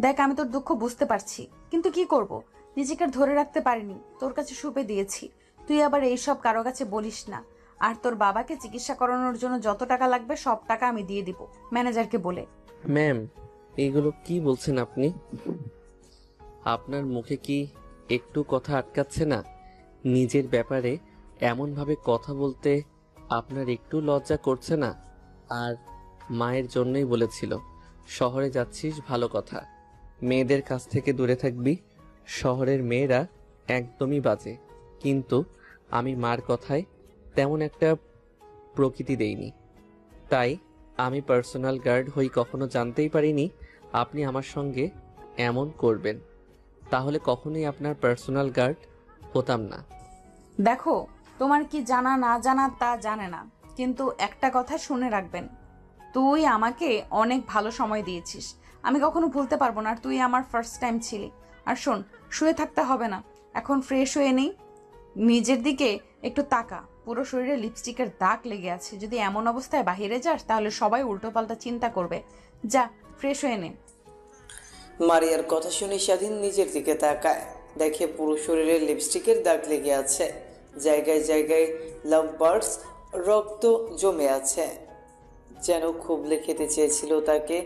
দেখ, আমি তোর দুঃখ বুঝতে পারছি, কিন্তু কি করব, নিজেকে আর ধরে রাখতে পারিনি, তোর কাছে সুপে দিয়েছি। তুই আবার এইসব কারো কাছে বলিস না। আর তোর বাবাকে চিকিৎসা করানোর জন্য যত টাকা লাগবে সব টাকা আমি দিয়ে দিব ম্যানেজারকে বলে। ম্যাম, এইগুলো কি বলছেন আপনি? আপনার মুখে কি একটু কথা আটকাচ্ছে না? নিজের ব্যাপারে এমনভাবে কথা বলতে আপনার একটু লজ্জা করছে না? আর মায়ের জন্যই বলেছিল শহরে যাচ্ছিস, ভালো কথা, মেয়েদের কাছ থেকে দূরে থাকবি। শহরের মেয়েরা একদমই বাজে। কিন্তু আমি মার কথায় তেমন একটা প্রকৃতি দেইনি, তাই আমি পার্সোনাল গার্ড হই কখনো জানতেই পারিনি আপনি আমার সঙ্গে এমন করবেন। তাহলে কখনোই আপনার পার্সোনাল গার্ড হতাম না। দেখো, তোমার কি জানা না জানা তা জানে না, কিন্তু একটা কথা শুনে রাখবেন, তুই আমাকে অনেক ভালো সময় দিয়েছিস, আমি কখনো ভুলতে পারবো না। আর তুই আমার ফার্স্ট টাইম ছিলি। আর শোন, শুয়ে থাকতে হবে না, এখন ফ্রেশ হয়ে নেই। নিজের দিকে একটু তাকা, পুরো শরীরে লিপস্টিকের দাগ লেগে আছে। যদি এমন অবস্থায় বাহিরে যাস তাহলে সবাই উল্টোপাল্টা চিন্তা করবে। যা, ফ্রেশ হয়ে নে। মারিয়ার কথা শুনে স্বাধীন নিজের দিকে তাকায়, দেখে পুরো শরীরে লিপস্টিকের দাগ লেগে আছে, জায়গায় জায়গায় লাভ বার্ডস রক্ত জমে আছে, যেন খুবলে খেতে চেয়েছিল তাকে।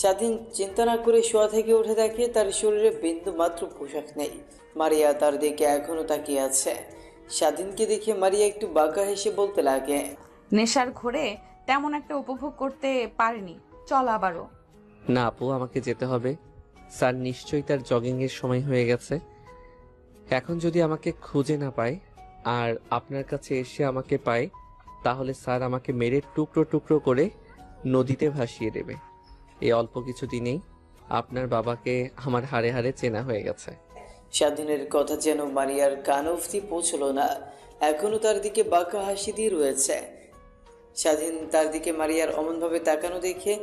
স্বাধীন চিন্তা না করে শোয়া থেকে উঠে দেখে তার শরীরে বিন্দু মাত্র পোশাক নেই। মারিয়া তার দিকে এখনো তাকিয়ে আছে। স্বাধীনকে দেখে মারিয়া একটু বাঁকা হেসে বলতে লাগে, নেশার ঘোরে তেমন একটা উপভোগ করতে পারিনি, চল আবারও। না আপু, আমাকে যেতে হবে। স্যার নিশ্চয়ই তার জগিংয়ের সময় হয়ে গেছে। এখন যদি আমাকে খুঁজে না পায় আর আপনার কাছে এসে আমাকে পায়, তাহলে স্যার আমাকে মেরে টুকরো টুকরো করে নদীতে ভাসিয়ে দেবে। এই অল্প কিছু দিনেই আপনার বাবাকে আমার হাড়ে হাড়ে চেনা হয়ে গেছে। স্বাধীনের কথা যেন মারিয়ার কান অবধি পৌঁছলো না, এখনো তার দিকে বাঁকা হাসি দিয়ে রয়েছে। স্বাধীন তার দিকে মারিয়ার অমনভাবে তাকানো দেখে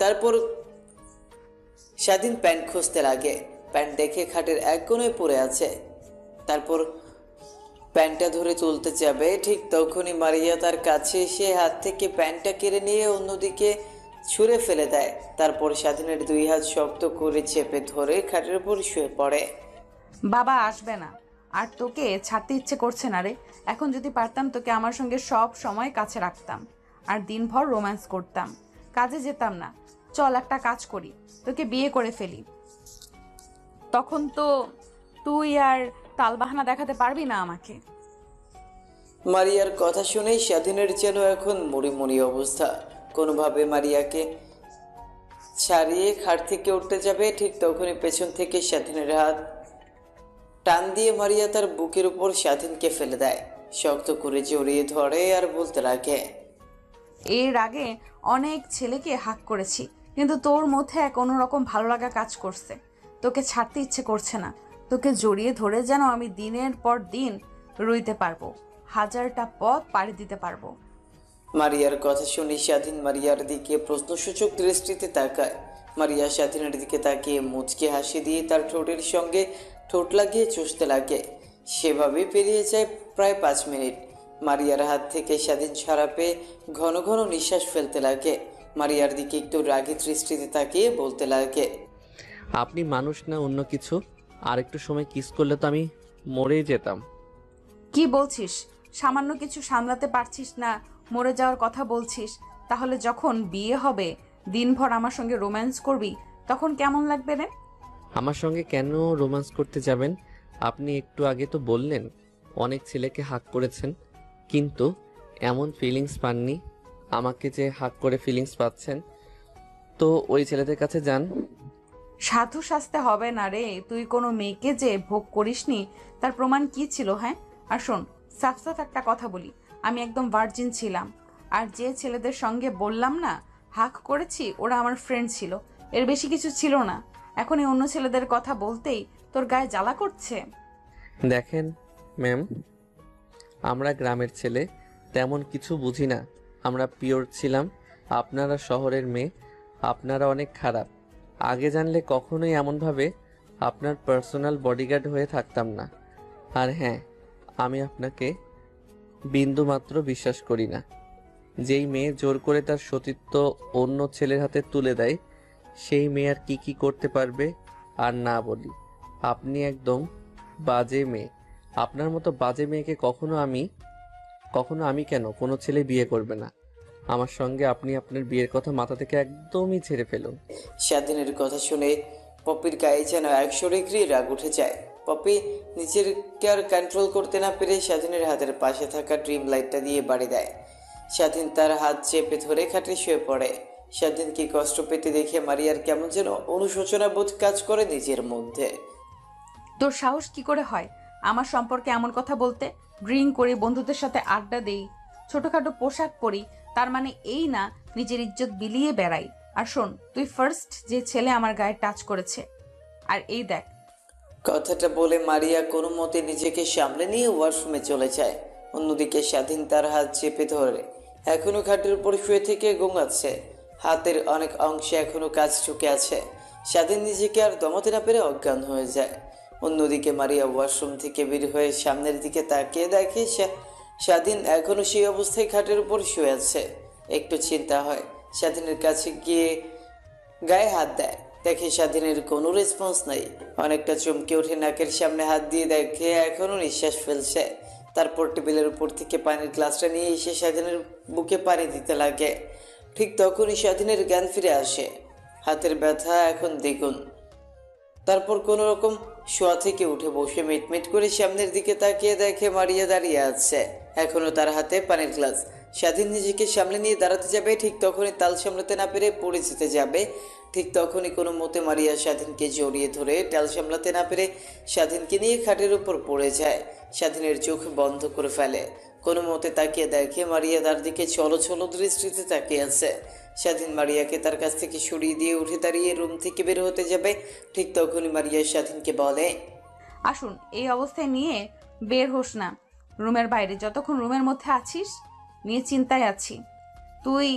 তারপর স্বাধীন প্যান্ট খুঁজতে লাগে। প্যান্ট দেখে খাটের এক কোণে পড়ে আছে। তারপর প্যান্টটা ধরে তুলতে যাবে, ঠিক তখনই মারিয়া তার কাছে এসে হাত থেকে প্যান্টটা কেড়ে নিয়ে অন্যদিকে ছুঁড়ে ফেলে দেয়। তারপর স্বাধীনের দুই হাত শক্ত করে চেপে ধরে খাটের উপর শুয়ে পড়ে। বাবা আসবে না, আর তোকে ছাড়তে ইচ্ছে করছে না রে। এখন যদি পারতাম তোকে আমার সঙ্গে সব সময় কাছে রাখতাম, আর দিনভর রোম্যান্স করতাম, কাজে যেতাম না। চল একটা কাজ করি, তোকে বিয়ে করে ফেলি। তখন তো তুই আর তালবাহানা দেখাতে পারবি না আমাকে। মারিয়ার কথা শুনেই স্বাধীনের যেন এখন মুড়ি মুড়ি অবস্থা। কোনোভাবে মারিয়াকে ছাড়িয়ে খাট থেকে উঠতে যাবে, ঠিক তখনই পেছন থেকে স্বাধীনের হাত টান দিয়ে মারিয়া তার বুকের উপর স্বাধীনকে ফেলে দেয়, শক্ত করে জড়িয়ে ধরে আর বলতে লাগে, এর আগে অনেক ছেলেকে হাক করেছি, কিন্তু তোর মধ্যে এক অন্যরকম ভালো লাগা কাজ করছে। তোকে ছাড়তে ইচ্ছে করছে না। তোকে জড়িয়ে ধরে যেন আমি দিনের পর দিন রইতে পারবো, হাজারটা পথ পাড়ি দিতে পারবো। মারিয়ার কথা শুনে স্বাধীন মারিয়ার দিকে প্রশ্নসূচক দৃষ্টিতে তাকায়। মারিয়া স্বাধীনের দিকে তাকিয়ে মুচকে হাসি দিয়ে তার ঠোঁটের সঙ্গে ঠোঁট লাগিয়ে চুষতে লাগে। সেভাবে পেরিয়ে যায় প্রায় 5 মিনিট। মারিয়ার হাত থেকে স্বাধীন ছাড়া পেয়ে ঘন ঘন নিঃশ্বাস ফেলতে লাগে। মারিয়ার দিকে একটু রাগী দৃষ্টিতে তাকিয়ে বলতে লাগে, আপনি মানুষ না অন্য কিছু? আর একটু সময় কিস করলে তো আমি মরেই যেতাম। কি বলছিস? সামান্য কিছু সামলাতে পারছিস না, মরে যাওয়ার কথা বলছিস? তাহলে যখন বিয়ে হবে, দিনভর আমার সঙ্গে রোম্যান্স করবি, তখন কেমন লাগবে রে? আমার সঙ্গে কেন রোম্যান্স করতে যাবেন? আপনি একটু আগে তো বললেন অনেক ছেলেকে হাক করেছেন, কিন্তু এমন ফিলিংস পাননি। আমাকে যে হাক করে ফিলিংস পাচ্ছেন, তো ওই ছেলেদের কাছে যান। সাধু সাজতে হবে না রে। তুই কোনো মেয়েকে যে ভোগ করিসনি তার প্রমাণ কি ছিল, হ্যাঁ? আর শোন, সাফ সাফ একটা কথা বলি, আমি একদম ভার্জিন ছিলাম। আর যে ছেলেদের সঙ্গে বললাম না হাক করেছি, ওরা আমার ফ্রেন্ড ছিল, এর বেশি কিছু ছিল না। এখন এই অন্য ছেলেদের কথা বলতেই তোর গায়ে জ্বালা করছে? দেখেন ম্যাম, আমরা গ্রামের ছেলে, তেমন কিছু বুঝি না। আমরা পিওর ছিলাম। আপনারা শহরের মেয়ে, আপনারা অনেক খারাপ। আগে জানলে কখনোই এমনভাবে আপনার পার্সোনাল বডিগার্ড হয়ে থাকতাম না। আর হ্যাঁ, আমি আপনাকে বিন্দুমাত্র বিশ্বাস করি না। যেই মেয়ে জোর করে তার সতীত্ব অন্য ছেলের হাতে তুলে দেয়, সেই মেয়ে আর কি করতে পারবে। আর না বলি, আপনি একদম বাজে মেয়ে। আপনার মতো বাজে মেয়েকে কখনো আমি কেন, কোনো ছেলে বিয়ে করবে না। আমার সঙ্গে আপনি আপনার বিয়ের কথা মাথা থেকে একদমই ছেড়ে ফেলুন। স্বাধীনের কথা শুনে পপির গায়ে যেন 100 ডিগ্রি রাগ উঠে যায়। পপি নিজেকে আর কন্ট্রোল করতে না পেরে স্বাধীনের হাতের পাশে থাকা ড্রিম লাইটটা দিয়ে বাড়ি দেয়। স্বাধীন তার হাত চেপে ধরে খাটে শুয়ে পড়ে। স্বাধীনকে কষ্ট পেতে দেখে মারিয়ার কেমন যেন অনুশোচনা বোধ কাজ করে নিজের মধ্যে। তোর সাহস কি করে হয় আমার সম্পর্কে এমন কথা বলতে? ড্রিঙ্ক করি, বন্ধুদের সাথে আড্ডা দেই, ছোটখাটো পোশাক পরি, তার মানে এই না নিজের ইজ্জত বিলিয়ে বেড়াই। আর শোন, তুই ফার্স্ট যে ছেলে আমার গায়ে টাচ করেছে। আর এই দেখ। কথাটা বলে মারিয়া কোনো মতে নিজেকে সামলে নিয়ে ওয়াশরুমে চলে যায়। অন্যদিকে স্বাধীন তার হাত চেপে ধরে এখনো খাটের উপর শুয়ে থেকে ঘুমাচ্ছে। হাতের অনেক অংশে এখনো কাজ ঢুকে আছে। স্বাধীন নিজেকে আর দমাতে না পেরে অজ্ঞান হয়ে যায়। অন্যদিকে মারিয়া ওয়াশরুম থেকে বের হয়ে সামনের দিকে তাকিয়ে দেখে স্বাধীন এখনো সেই অবস্থায় খাটের উপর শুয়ে আছে। একটু চিন্তা হয়, স্বাধীনের কাছে গিয়ে গায়ে হাত দেয়, দেখে স্বাধীনের কোনো রেসপন্স নাই। অনেকটা চমকে উঠে নাকের সামনে হাত দিয়ে দেখে এখনো নিঃশ্বাস ফেলছে। তারপর টেবিলের উপর থেকে পানির গ্লাসটা নিয়ে এসে স্বাধীনের বুকে পানি দিতে লাগে। ঠিক তখনই স্বাধীনের জ্ঞান ফিরে আসে। হাতের ব্যথা এখন দ্বিগুণ। তারপর কোনো রকম শোয়া থেকে উঠে বসে মিটমিট করে সামনের দিকে তাকিয়ে দেখে মারিয়া দাঁড়িয়ে আছে, এখনো তার হাতে পানির গ্লাস। স্বাধীন নিজেকে সামলে নিয়ে দাঁড়াতে যাবে, ঠিক তখনই তাল সামলাতে না পেরে পড়ে যেতে যাবে। ঠিক তখনই কোনো মতে মারিয়া স্বাধীনকে জড়িয়ে ধরে টাল সামলাতে না পেরে স্বাধীনকে নিয়ে খাটের উপর পড়ে যায়। স্বাধীনের চোখ বন্ধ করে ফেলে। কোনো মতে তাকিয়ে দেখে মারিয়া তার দিকে ছলো ছলো দৃষ্টিতে তাকিয়ে আছে। স্বাধীন মারিয়াকে তার কাছ থেকে সরিয়ে দিয়ে উঠে দাঁড়িয়ে রুম থেকে বের হতে যাবে। ঠিক তখনই মারিয়া স্বাধীনকে বলে, আসুন, এই অবস্থায় নিয়ে বের হোস না রুমের বাইরে। যতক্ষণ রুমের মধ্যে আছিস নিয়ে চিন্তায় আছি। তুই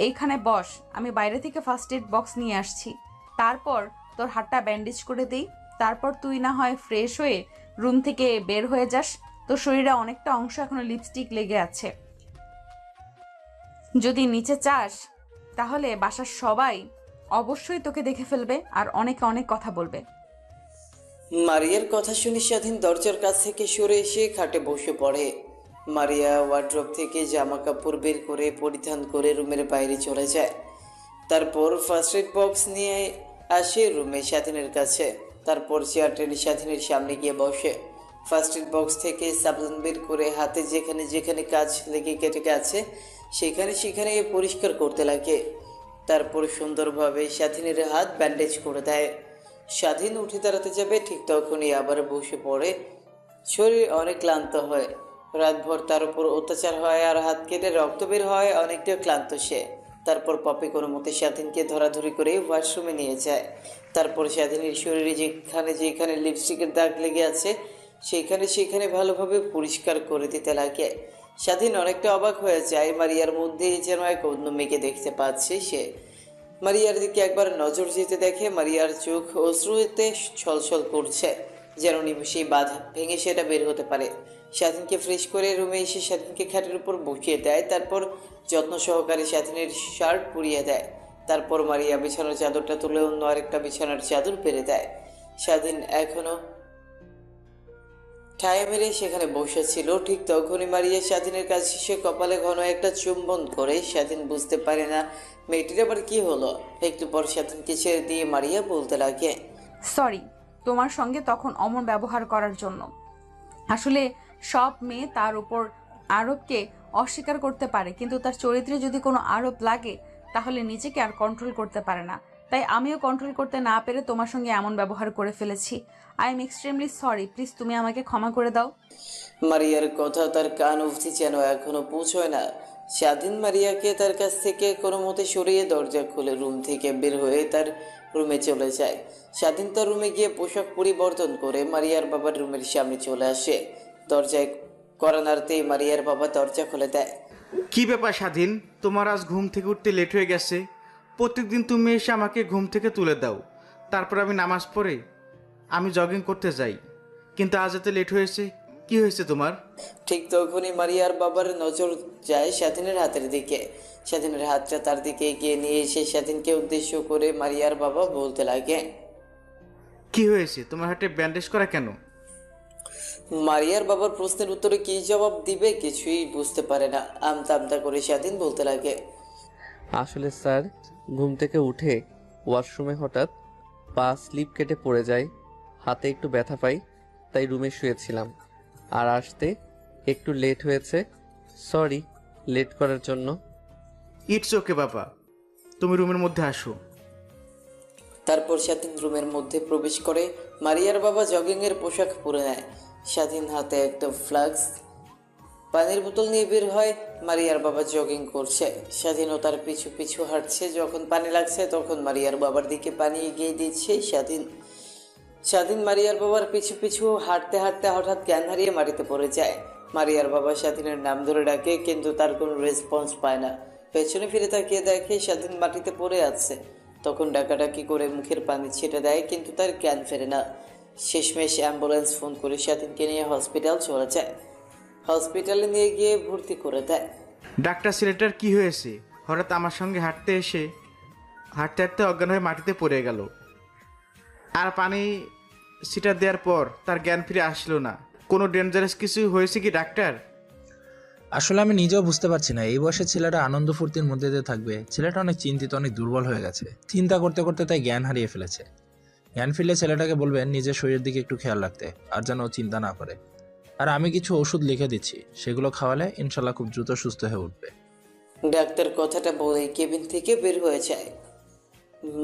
এইখানে বস, আমি বাইরে থেকে ফার্স্ট এড বক্স নিয়ে আসছি। তারপর তোর হাতটা ব্যান্ডেজ করে দেই। তারপর তুই না হয় ফ্রেশ হয়ে রুম থেকে বের হয়ে যাস। তোর শরীরে অনেকটা অংশ এখনো লিপস্টিক লেগে আছে। যদি নিচে চাস তাহলে বাসার সবাই অবশ্যই তোকে দেখে ফেলবে আর অনেকে অনেক কথা বলবে। মারিয়ার কথা শুনে স্বাধীন দরজার কাছ থেকে সরে এসে খাটে বসে পড়ে। মারিয়া ওয়ার্ড্রপ থেকে জামা কাপড় বের করে পরিধান করে রুমের বাইরে চলে যায়। তারপর ফার্স্ট এড বক্স নিয়ে আসে রুমে স্বাধীনের কাছে। তারপর চেয়ার টেনে স্বাধীনের সামনে গিয়ে বসে। ফার্স্ট এড বক্স থেকে সাবলান বের করে হাতে যেখানে যেখানে কাজ লেগে কেটে গেছে সেখানে সেখানে পরিষ্কার করতে লাগে। তারপর সুন্দরভাবে স্বাধীনের হাত ব্যান্ডেজ করে দেয়। স্বাধীন উঠে দাঁড়াতে যাবে, ঠিক তখনই আবার বসে পড়ে। শরীর অনেক ক্লান্ত হয়, রাতভর তার উপর অত্যাচার হয় আর হাত কেটে রক্ত বের হয়, অনেকটা ক্লান্ত সে। তারপর পপি কোনো মতে স্বাধীনকে ধরাধরি করে ওয়াশরুমে নিয়ে যায়। তারপর স্বাধীনের শরীরে যেখানে যেখানে লিপস্টিকের দাগ লেগে আছে সেখানে সেখানে ভালোভাবে পরিষ্কার করে দিতে লাগে। স্বাধীন অনেকটা অবাক হয়ে যায়, মারিয়ার মধ্যে যেন এক অন্য মেয়েকে দেখতে পাচ্ছে সে। মারিয়ার দিকে একবার নজর যেতে দেখে মারিয়ার চোখ অশ্রুতে ছলছল করছে, যেন নিমেষেই বাঁধ ভেঙে সেটা বের হতে পারে। স্বাধীনকে ফ্রেশ করে রুমে এসে স্বাধীনকে খাটের উপর বসিয়ে দেয়। তারপর যত্ন সহকারে স্বাধীনের শার্ট পরিয়ে দেয়। তারপর মারিয়া বিছানার চাদরটা তুলে অন্য আরেকটা বিছানার চাদর পেরে দেয়। স্বাধীন এখনো ঠায় মেরে সেখানে বসেছিল। ঠিক তখনই মারিয়া স্বাধীনের কাছে সে কপালে ঘন একটা চুম্বন করে। স্বাধীন বুঝতে পারে না মেয়েটির আবার কি হলো। একটু পর স্বাধীনকে ছেড়ে দিয়ে মারিয়া বলতে লাগে, সরি তোমার সঙ্গে তখন অমন ব্যবহার করার জন্য। আসলে সব মেয়ে তার উপর আরোপকে অস্বীকার করতে পারে, কিন্তু তার চরিত্রে যদি কোনো আরোপ লাগে তাহলে নিজেকে আর কন্ট্রোল করতে পারে না। তাই আমিও কন্ট্রোল করতে না পেরে তোমার সঙ্গে এমন ব্যবহার করে ফেলেছি। I am extremely sorry, please তুমি আমাকে ক্ষমা করে দাও। মারিয়ার কথা তার কান অবধি যেন এখনো পৌঁছয় না। স্বাধীন মারিয়াকে তার কাছ থেকে কোনো মতে সরিয়ে দরজা খুলে রুম থেকে বের হয়ে তার রুমে চলে যায়। স্বাধীন তার রুমে গিয়ে পোশাক পরিবর্তন করে মারিয়ার বাবার রুমের সামনে চলে আসে। দরজায় কড়া নাড়তেই মারিয়ার বাবা দরজা খুলে দেয়। কি ব্যাপার স্বাধীন, তোমার আজ ঘুম থেকে উঠতে লেট হয়ে গেছে? প্রত্যেকদিন তুমি এসে আমাকে ঘুম থেকে তুলে দাও, তারপর আমি নামাজ পড়ে আমি জগিং করতে যাই, কিন্তু আজ এত লেট হয়েছে, কি হয়েছে তোমার? ঠিক তখনই মারিয়ার বাবার নজর যায় স্বাধীনের হাতের দিকে। স্বাধীনের হাতটা তার দিকে এগিয়ে নিয়ে এসে স্বাধীনকে উদ্দেশ্য করে মারিয়ার বাবা বলতে লাগে। কি হয়েছে? তোমার হাতে ব্যান্ডেজ করা কেন? মারিয়ার বাবার প্রশ্নের উত্তরে কি জবাব দিবে কিছুই বুঝতে পারে না। আমতা আমতা করে স্বাধীন বলতে লাগে। আসলে স্যার, ঘুম থেকে উঠে ওয়াশরুমে হঠাৎ পা স্লিপ কেটে পড়ে যায়, হাতে একটু ব্যথা পাই, তাই রুমে শুয়েছিলাম। আর আসতে একটু লেট হয়েছে, সরি লেট করার জন্য। ইটস ওকে বাবা, তুমি রুমের মধ্যে আসো। তারপর স্বাধীন রুমের মধ্যে প্রবেশ করে। মারিয়ার বাবা জগিংয়ের পোশাক পরে নেয়। স্বাধীন হাতে একটা ফ্লাক্স পানির বোতল নিয়ে বের হয়। মারিয়ার বাবা জগিং করছে, স্বাধীনও তার পিছু পিছু হাঁটছে। যখন পানি লাগছে তখন মারিয়ার বাবার দিকে পানি এগিয়ে দিচ্ছে স্বাধীন। স্বাধীন মারিয়ার বাবার পিছু পিছু হাঁটতে হাঁটতে হঠাৎ জ্ঞান হারিয়ে মাটিতে পড়ে যায়। মারিয়ার বাবা স্বাধীনের নাম ধরে ডাকে, কিন্তু তার কোনো রেসপন্স পায় না। পেছনে ফিরে তাকিয়ে দেখে স্বাধীন মাটিতে পড়ে আছে। তখন ডাকাডাকি করে মুখের পানি ছেটে দেয়, কিন্তু তার জ্ঞান ফেরে না। শেষমেশ অ্যাম্বুলেন্স ফোন করে স্বাধীনকে নিয়ে হসপিটাল চলে যায়। হসপিটালে নিয়ে গিয়ে ভর্তি করে দেয়। ডাক্তার, ছেলেটার কি হয়েছে? হঠাৎ আমার সঙ্গে হাঁটতে হাঁটতে অজ্ঞান হয়ে মাটিতে পড়ে গেল। আর পানি সিটা দেওয়ার পর তার জ্ঞান ফিরে আসলো না। কোনো ডেঞ্জারাস কিছু হয়েছে কি ডাক্তার? আসলে আমি নিজেও বুঝতে পারছি না, এই বয়সে ছেলেটা আনন্দ ফুর্তির মধ্যে দিয়ে থাকবে। ছেলেটা অনেক চিন্তিত, অনেক দুর্বল হয়ে গেছে। চিন্তা করতে করতে তাই জ্ঞান হারিয়ে ফেলেছে। জ্ঞান ফিরলে ছেলেটাকে বলবেন নিজের শরীরের দিকে একটু খেয়াল রাখতে, আর যেন ও চিন্তা না করে। আর আমি কিছু ওষুধ লিখে দিচ্ছি, সেগুলো খাওয়ালে ইনশাল্লাহ খুব দ্রুত সুস্থ হয়ে উঠবে। ডাক্তার কথাটা বলেই কেবিন থেকে বের হয়ে যায়।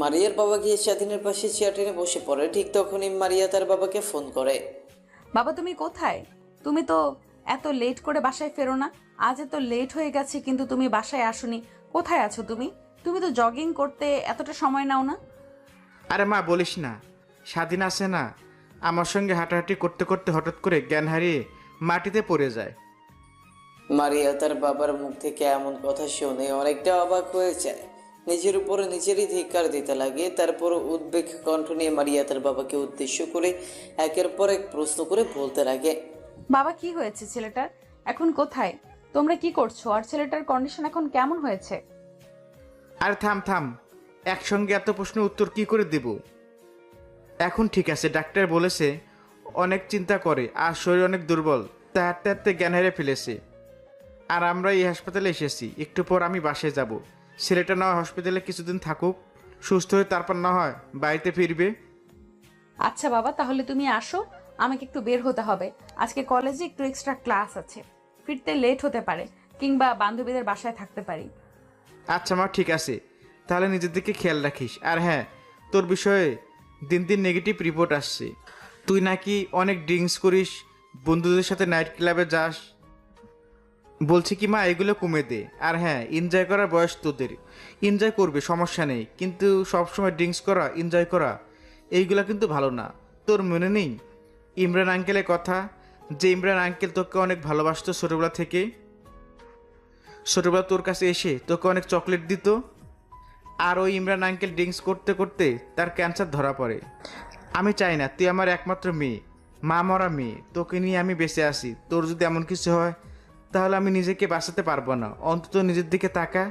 মারিয়ার বাবা গিয়ে স্বাধীনের পাশে চেয়ার টেনে বসে পড়ে। ঠিক তখনই মারিয়া তার বাবাকে ফোন করে। বাবা তুমি কোথায়? তুমি তো এত লেট করে বাসায় ফেরো না। আজ এত লেট হয়ে গেছে কিন্তু তুমি বাসায় আসোনি। কোথায় আছো তুমি? তুমি তো জগিং করতে এতটা সময় নাও না। আরে মা, বলিস না, স্বাধীন আছে না, আমার সঙ্গে হাঁটাহাঁটি করতে করতে হঠাৎ করে জ্ঞান হারিয়ে মাটিতে পড়ে যায়। মারিয়া তার বাবার মুখ থেকে এমন কথা শুনে অনেকটা অবাক হয়ে যায়। নিজের উপরে নিজেরই ধিক্কার দিতে লাগে। তারপর উদ্বেগ কণ্ঠ নিয়ে মারিয়া তার বাবাকে উদ্দেশ্য করে একের পর এক প্রশ্ন করে বলতে লাগে। বাবা কি হয়েছে ছেলেটার? এখন কোথায়? তোমরা কি করছো? আর ছেলেটার কন্ডিশন এখন কেমন হয়েছে? আরে থাম থাম, একসঙ্গে এত প্রশ্নের উত্তর কি করে দেব? এখন ঠিক আছে, ডাক্তার বলেছে অনেক চিন্তা করে আর শরীর অনেক দুর্বল, তা হাঁটতে হাঁটতে জ্ঞান হারিয়ে ফেলেছে। আর আমরা এই হাসপাতালে এসেছি, একটু পর আমি বাসায় যাব। ছেলেটা না হয় হসপিটালে কিছুদিন থাকুক, সুস্থ হয়ে তারপর না হয় বাড়িতে ফিরবে। আচ্ছা বাবা, তাহলে তুমি আসো, আমাকে একটু বের হতে হবে। আজকে কলেজে একটু এক্সট্রা ক্লাস আছে, ফিরতে লেট হতে পারে, কিংবা বান্ধবীদের বাসায় থাকতে পারি। আচ্ছা মা, ঠিক আছে, তাহলে নিজের দিকে খেয়াল রাখিস। আর হ্যাঁ, তোর বিষয়ে দিন দিন নেগেটিভ রিপোর্ট আসছে। তুই নাকি অনেক ড্রিঙ্কস করিস, বন্ধুদের সাথে নাইট ক্লাবে যাস। বলছি কি মা, এগুলো কমে দে। আর হ্যাঁ, এনজয় করার বয়স তোদের, এনজয় করবে, সমস্যা নেই, কিন্তু সবসময় ড্রিঙ্কস করা, এনজয় করা এইগুলো কিন্তু ভালো না। তোর মনে নেই ইমরান আঙ্কেলের কথা? যে ইমরান আঙ্কেল তোকে অনেক ভালোবাসতো ছোটোবেলা থেকে, ছোটোবেলা তোর কাছে এসে তোকে অনেক চকলেট দিত। আর ওই ইমরান আঙ্কেল ড্রিঙ্কস করতে করতে তার ক্যান্সার ধরা পড়ে। আমি চাই না, তুই আমার একমাত্র মেয়ে, মা মরা মেয়ে, তোকে নিয়ে আমি বেঁচে আসি। তোর যদি এমন কিছু হয় তাহলে আমি নিজেকে বাঁচাতে পারবো না। অন্তত নিজের দিকে তাকা,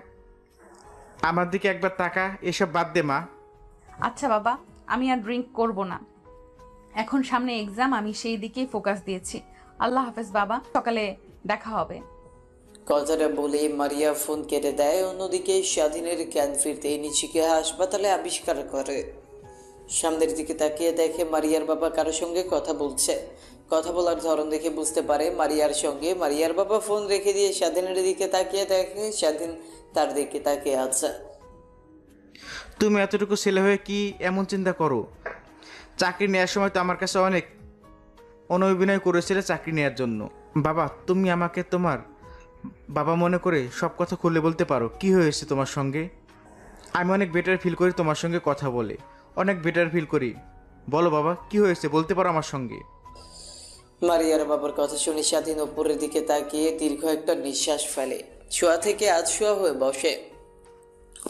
আমার দিকে একবার তাকা। এসব বাদ দে মা। আচ্ছা বাবা, আমি আর ড্রিঙ্ক করব না। এখন সামনে এক্সাম, আমি সেই দিকেই ফোকাস দিয়েছি। আল্লাহ হাফেজ বাবা, সকালে দেখা হবে। কথাটা বলে মারিয়া ফোন কেটে দেয়। অন্যদিকে স্বাধীনের জ্ঞান ফিরতেই নিজেকে হাসপাতালে আবিষ্কার করে। সামনের দিকে তাকিয়ে দেখে মারিয়ার বাবা কারো সঙ্গে কথা বলছে। কথা বলার ধরন দেখে বুঝতে পারে মারিয়ার সঙ্গে। মারিয়ার বাবা ফোন রেখে দিয়ে স্বাধীনের দিকে তাকিয়ে দেখে স্বাধীন তার দিকে তাকিয়ে আছে। তুমি এতটুকু ছেলে হয়ে কি এমন চিন্তা করো? চাকরি নেওয়ার সময় তো আমার কাছে অনেক অনভিনয় করেছিলে চাকরি নেওয়ার জন্য। বাবা, তুমি আমাকে তোমার বাবা মনে করে সব কথা খুলে বলতে পারো। কি হয়েছে তোমার সঙ্গে? আমি অনেক বেটার ফিল করি তোমার সঙ্গে কথা বলে, অনেক বেটার ফিল করি। বলো বাবা, কি হয়েছে, বলতে পারো আমার সঙ্গে। মারিয়ার বাবার কথা শুনে স্বাধীন উপরের দিকে তাকিয়ে দীর্ঘ একটা নিঃশ্বাস ফেলে। শোয়া থেকে শোয়া হয়ে বসে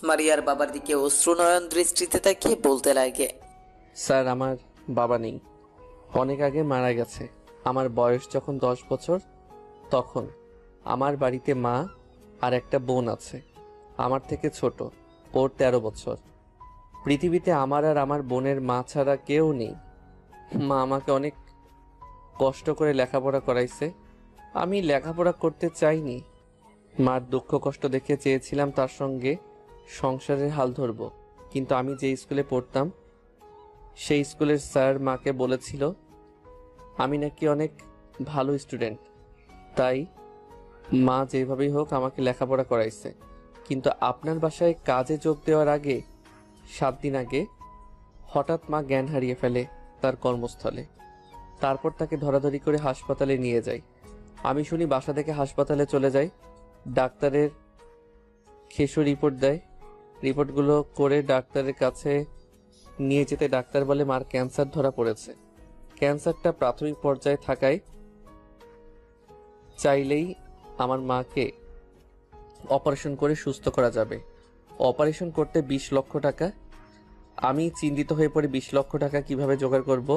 মারিয়ার বাবার দিকে অশ্রুনয়ন দৃষ্টিতে তাকিয়ে বলতে লাগে। স্যার, আমার বাবা নেই, অনেক আগে মারা গেছে। আমার বয়স যখন 10 বছর, তখন আমার বাড়িতে মা আর একটা বোন আছে, আমার থেকে ছোট, ওর 13 বছর। পৃথিবীতে আমার আর আমার বোনের মা ছাড়া কেউ নেই। মা আমাকে অনেক কষ্ট করে লেখাপড়া করাইছে। আমি লেখাপড়া করতে চাইনি। মার দুঃখ কষ্ট দেখে চেয়েছিলাম তার সঙ্গে সংসারের হাল ধরব, কিন্তু আমি যে স্কুলে পড়তাম সেই স্কুলের স্যার মাকে বলেছিল আমি নাকি অনেক ভালো স্টুডেন্ট, তাই মা যেভাবেই হোক আমাকে লেখাপড়া করাইছে। কিন্তু আপনার বাসায় কাজে যোগ দেওয়ার আগে 7 দিন আগে হঠাৎ মা জ্ঞান হারিয়ে ফেলে তার কর্মস্থলে। তারপর তাকে ধরাধরি করে হাসপাতালে নিয়ে যায়। আমি শুনি বাসা থেকে হাসপাতালে চলে যাই। ডাক্তারের খেসো রিপোর্ট দেয়। রিপোর্টগুলো করে ডাক্তারের কাছে নিয়ে যেতে ডাক্তার বলে মার ক্যান্সার ধরা পড়েছে। ক্যান্সারটা প্রাথমিক পর্যায়ে থাকায় চাইলেই আমার মাকে অপারেশন করে সুস্থ করা যাবে। অপারেশন করতে 20 লক্ষ টাকা। আমি চিন্তিত হয়ে পড়ে 20 লক্ষ টাকা কিভাবে জোগাড় করব।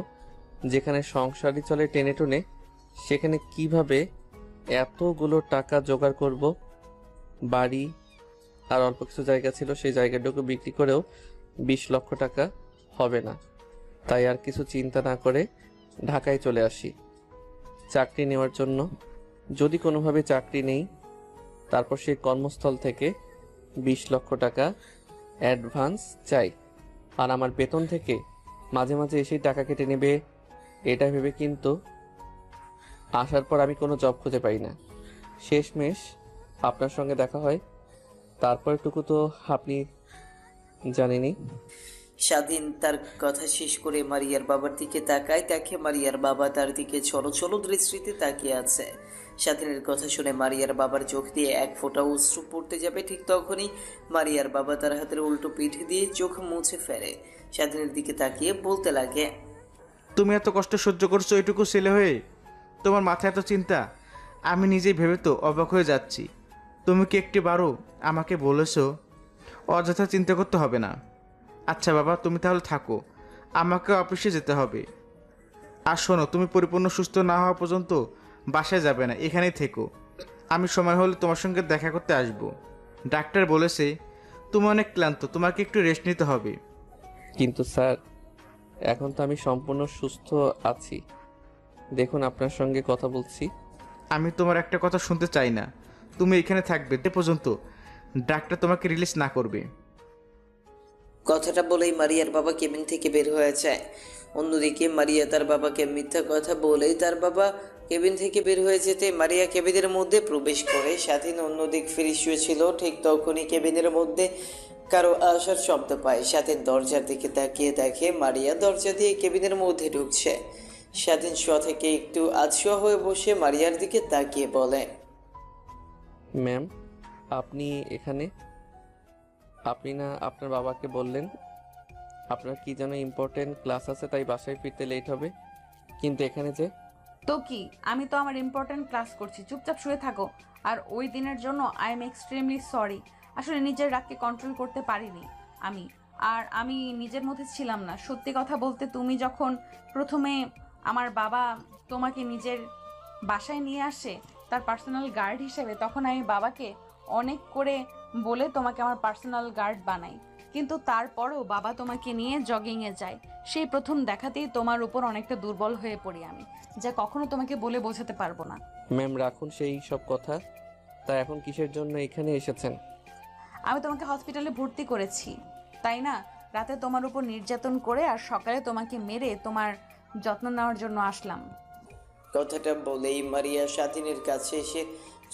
যেখানে সংসারই চলে টেনে টুনে, সেখানে কিভাবে এতগুলো টাকা জোগাড় করব। বাড়ি আর অল্প কিছু জায়গা ছিল, সেই জায়গাটুকু বিক্রি করেও 20 লক্ষ টাকা হবে না। তাই আর কিছু চিন্তা না করে ঢাকায় চলে আসি চাকরি নেওয়ার জন্য। যদি কোনোভাবে চাকরি নেই, তারপর সেই কর্মস্থল থেকে 20 লক্ষ টাকা অ্যাডভান্স চাই। আর আমার বেতন থেকে মাঝে মাঝে এসেই টাকা কেটে নেবে, এটা ভেবে কিন্তু আসার পর আমি কোনো জব খুঁজে পাই না। শেষমেশ আপনার সঙ্গে দেখা হয়, তারপরটুকু তো আপনি জানেনই। স্বাধীন তার কথা শেষ করে মারিয়ার বাবার দিকে তাকায়, দেখে মারিয়ার বাবা তার দিকে ছলো ছলো দৃষ্টিতে তাকিয়ে আছে। স্বাধীনের কথা শুনে মারিয়ার বাবার চোখ দিয়ে এক ফোঁটা অশ্রু পড়তে যাবে, ঠিক তখনই মারিয়ার বাবা তার হাতের উল্টো পিঠ দিয়ে চোখ মুছে ফেলে। স্বাধীনের দিকে তাকিয়ে বলতে লাগে, তুমি এত কষ্ট সহ্য করছো এটুকু ছেলে হয়ে? তোমার মাথায় এত চিন্তা, আমি নিজেই ভেবে তো অবাক হয়ে যাচ্ছি। তুমি কি একটিবারও আমাকে বলেছো অযথা চিন্তা করতে হবে না? আচ্ছা বাবা, তুমি তাহলে থাকো, আমাকে অফিসে যেতে হবে। আর শোনো, তুমি পরিপূর্ণ সুস্থ না হওয়া পর্যন্ত বাসায় যাবে না, এখানেই থেকো। আমি সময় হলে তোমার সঙ্গে দেখা করতে আসব। ডাক্তার বলেছে তুমি অনেক ক্লান্ত, তোমাকে একটু রেস্ট নিতে হবে। কিন্তু স্যার, এখন তো আমি সম্পূর্ণ সুস্থ আছি। দেখুন, আপনার সঙ্গে কথা বলছি। আমি তোমার একটা কথা শুনতে চাই না। তুমি এখানে থাকবে যে পর্যন্ত ডাক্তার তোমাকে রিলিজ না করবে। কথাটা বলেই মারিয়ার বাবা কেবিন থেকে বের হয়ে যায়। অন্যদিকে মারিয়া তার বাবাকে মিথ্যা কথা বলেই তার বাবা কেবিন থেকে বের হয়ে যেতে মারিয়া কেবিনের মধ্যে প্রবেশ করে। স্বাধীন অন্যদিক ফিরে শুয়েছিল, ঠিক তখনই কেবিনের মধ্যে কারো আসার শব্দ পায়। স্বাধীন দরজার দিকে তাকিয়ে দেখে মারিয়া দরজা দিয়ে কেবিনের মধ্যে ঢুকছে। স্বাধীন শোয়া থেকে একটু আধশোয়া হয়ে বসে মারিয়ার দিকে তাকিয়ে বলে, ম্যাম, আপনি এখানে? আপনি না আপনার বাবাকে বললেন আপনার কি যেন ইম্পর্টেন্ট ক্লাস আছে, তাই বাসায় ফিরতে লেট হবে, কিন্তু এখানে যে? তো কি, আমি তো আমার ইম্পর্ট্যান্ট ক্লাস করছি, চুপচাপ শুয়ে থাকো। আর ওই দিনের জন্য আই এম এক্সট্রিমলি সরি। আসলে নিজের রাগকে কন্ট্রোল করতে পারিনি আমি নিজের মধ্যে ছিলাম না। সত্যি কথা বলতে, তুমি যখন প্রথমে আমার বাবা তোমাকে নিজের বাসায় নিয়ে আসে তার পার্সোনাল গার্ড হিসেবে, তখন আমি বাবাকে অনেক করে বলে তোমাকে আমার পার্সোনাল গার্ড বানাই। কিন্তু তারপরও বাবা তোমাকে নিয়ে জগিংয়ে যায়। সেই প্রথম দেখাতেই তোমার উপর অনেকটা দুর্বল হয়ে পড়ি আমি, যা কখনো তোমাকে বলে বোঝাতে পারবো না। ম্যাম, রাখুন সেই সব কথা। তা এখন কিসের জন্য এখানে এসেছেন? আমি তোমাকে হসপিটালে ভর্তি করেছি, তাই না? রাতে তোমার উপর নির্যাতন করে আর সকালে তোমাকে মেরে তোমার যত্ন নেওয়ার জন্য আসলাম। কথাটা বলেই মারিয়া স্বাধীনের কাছে এসে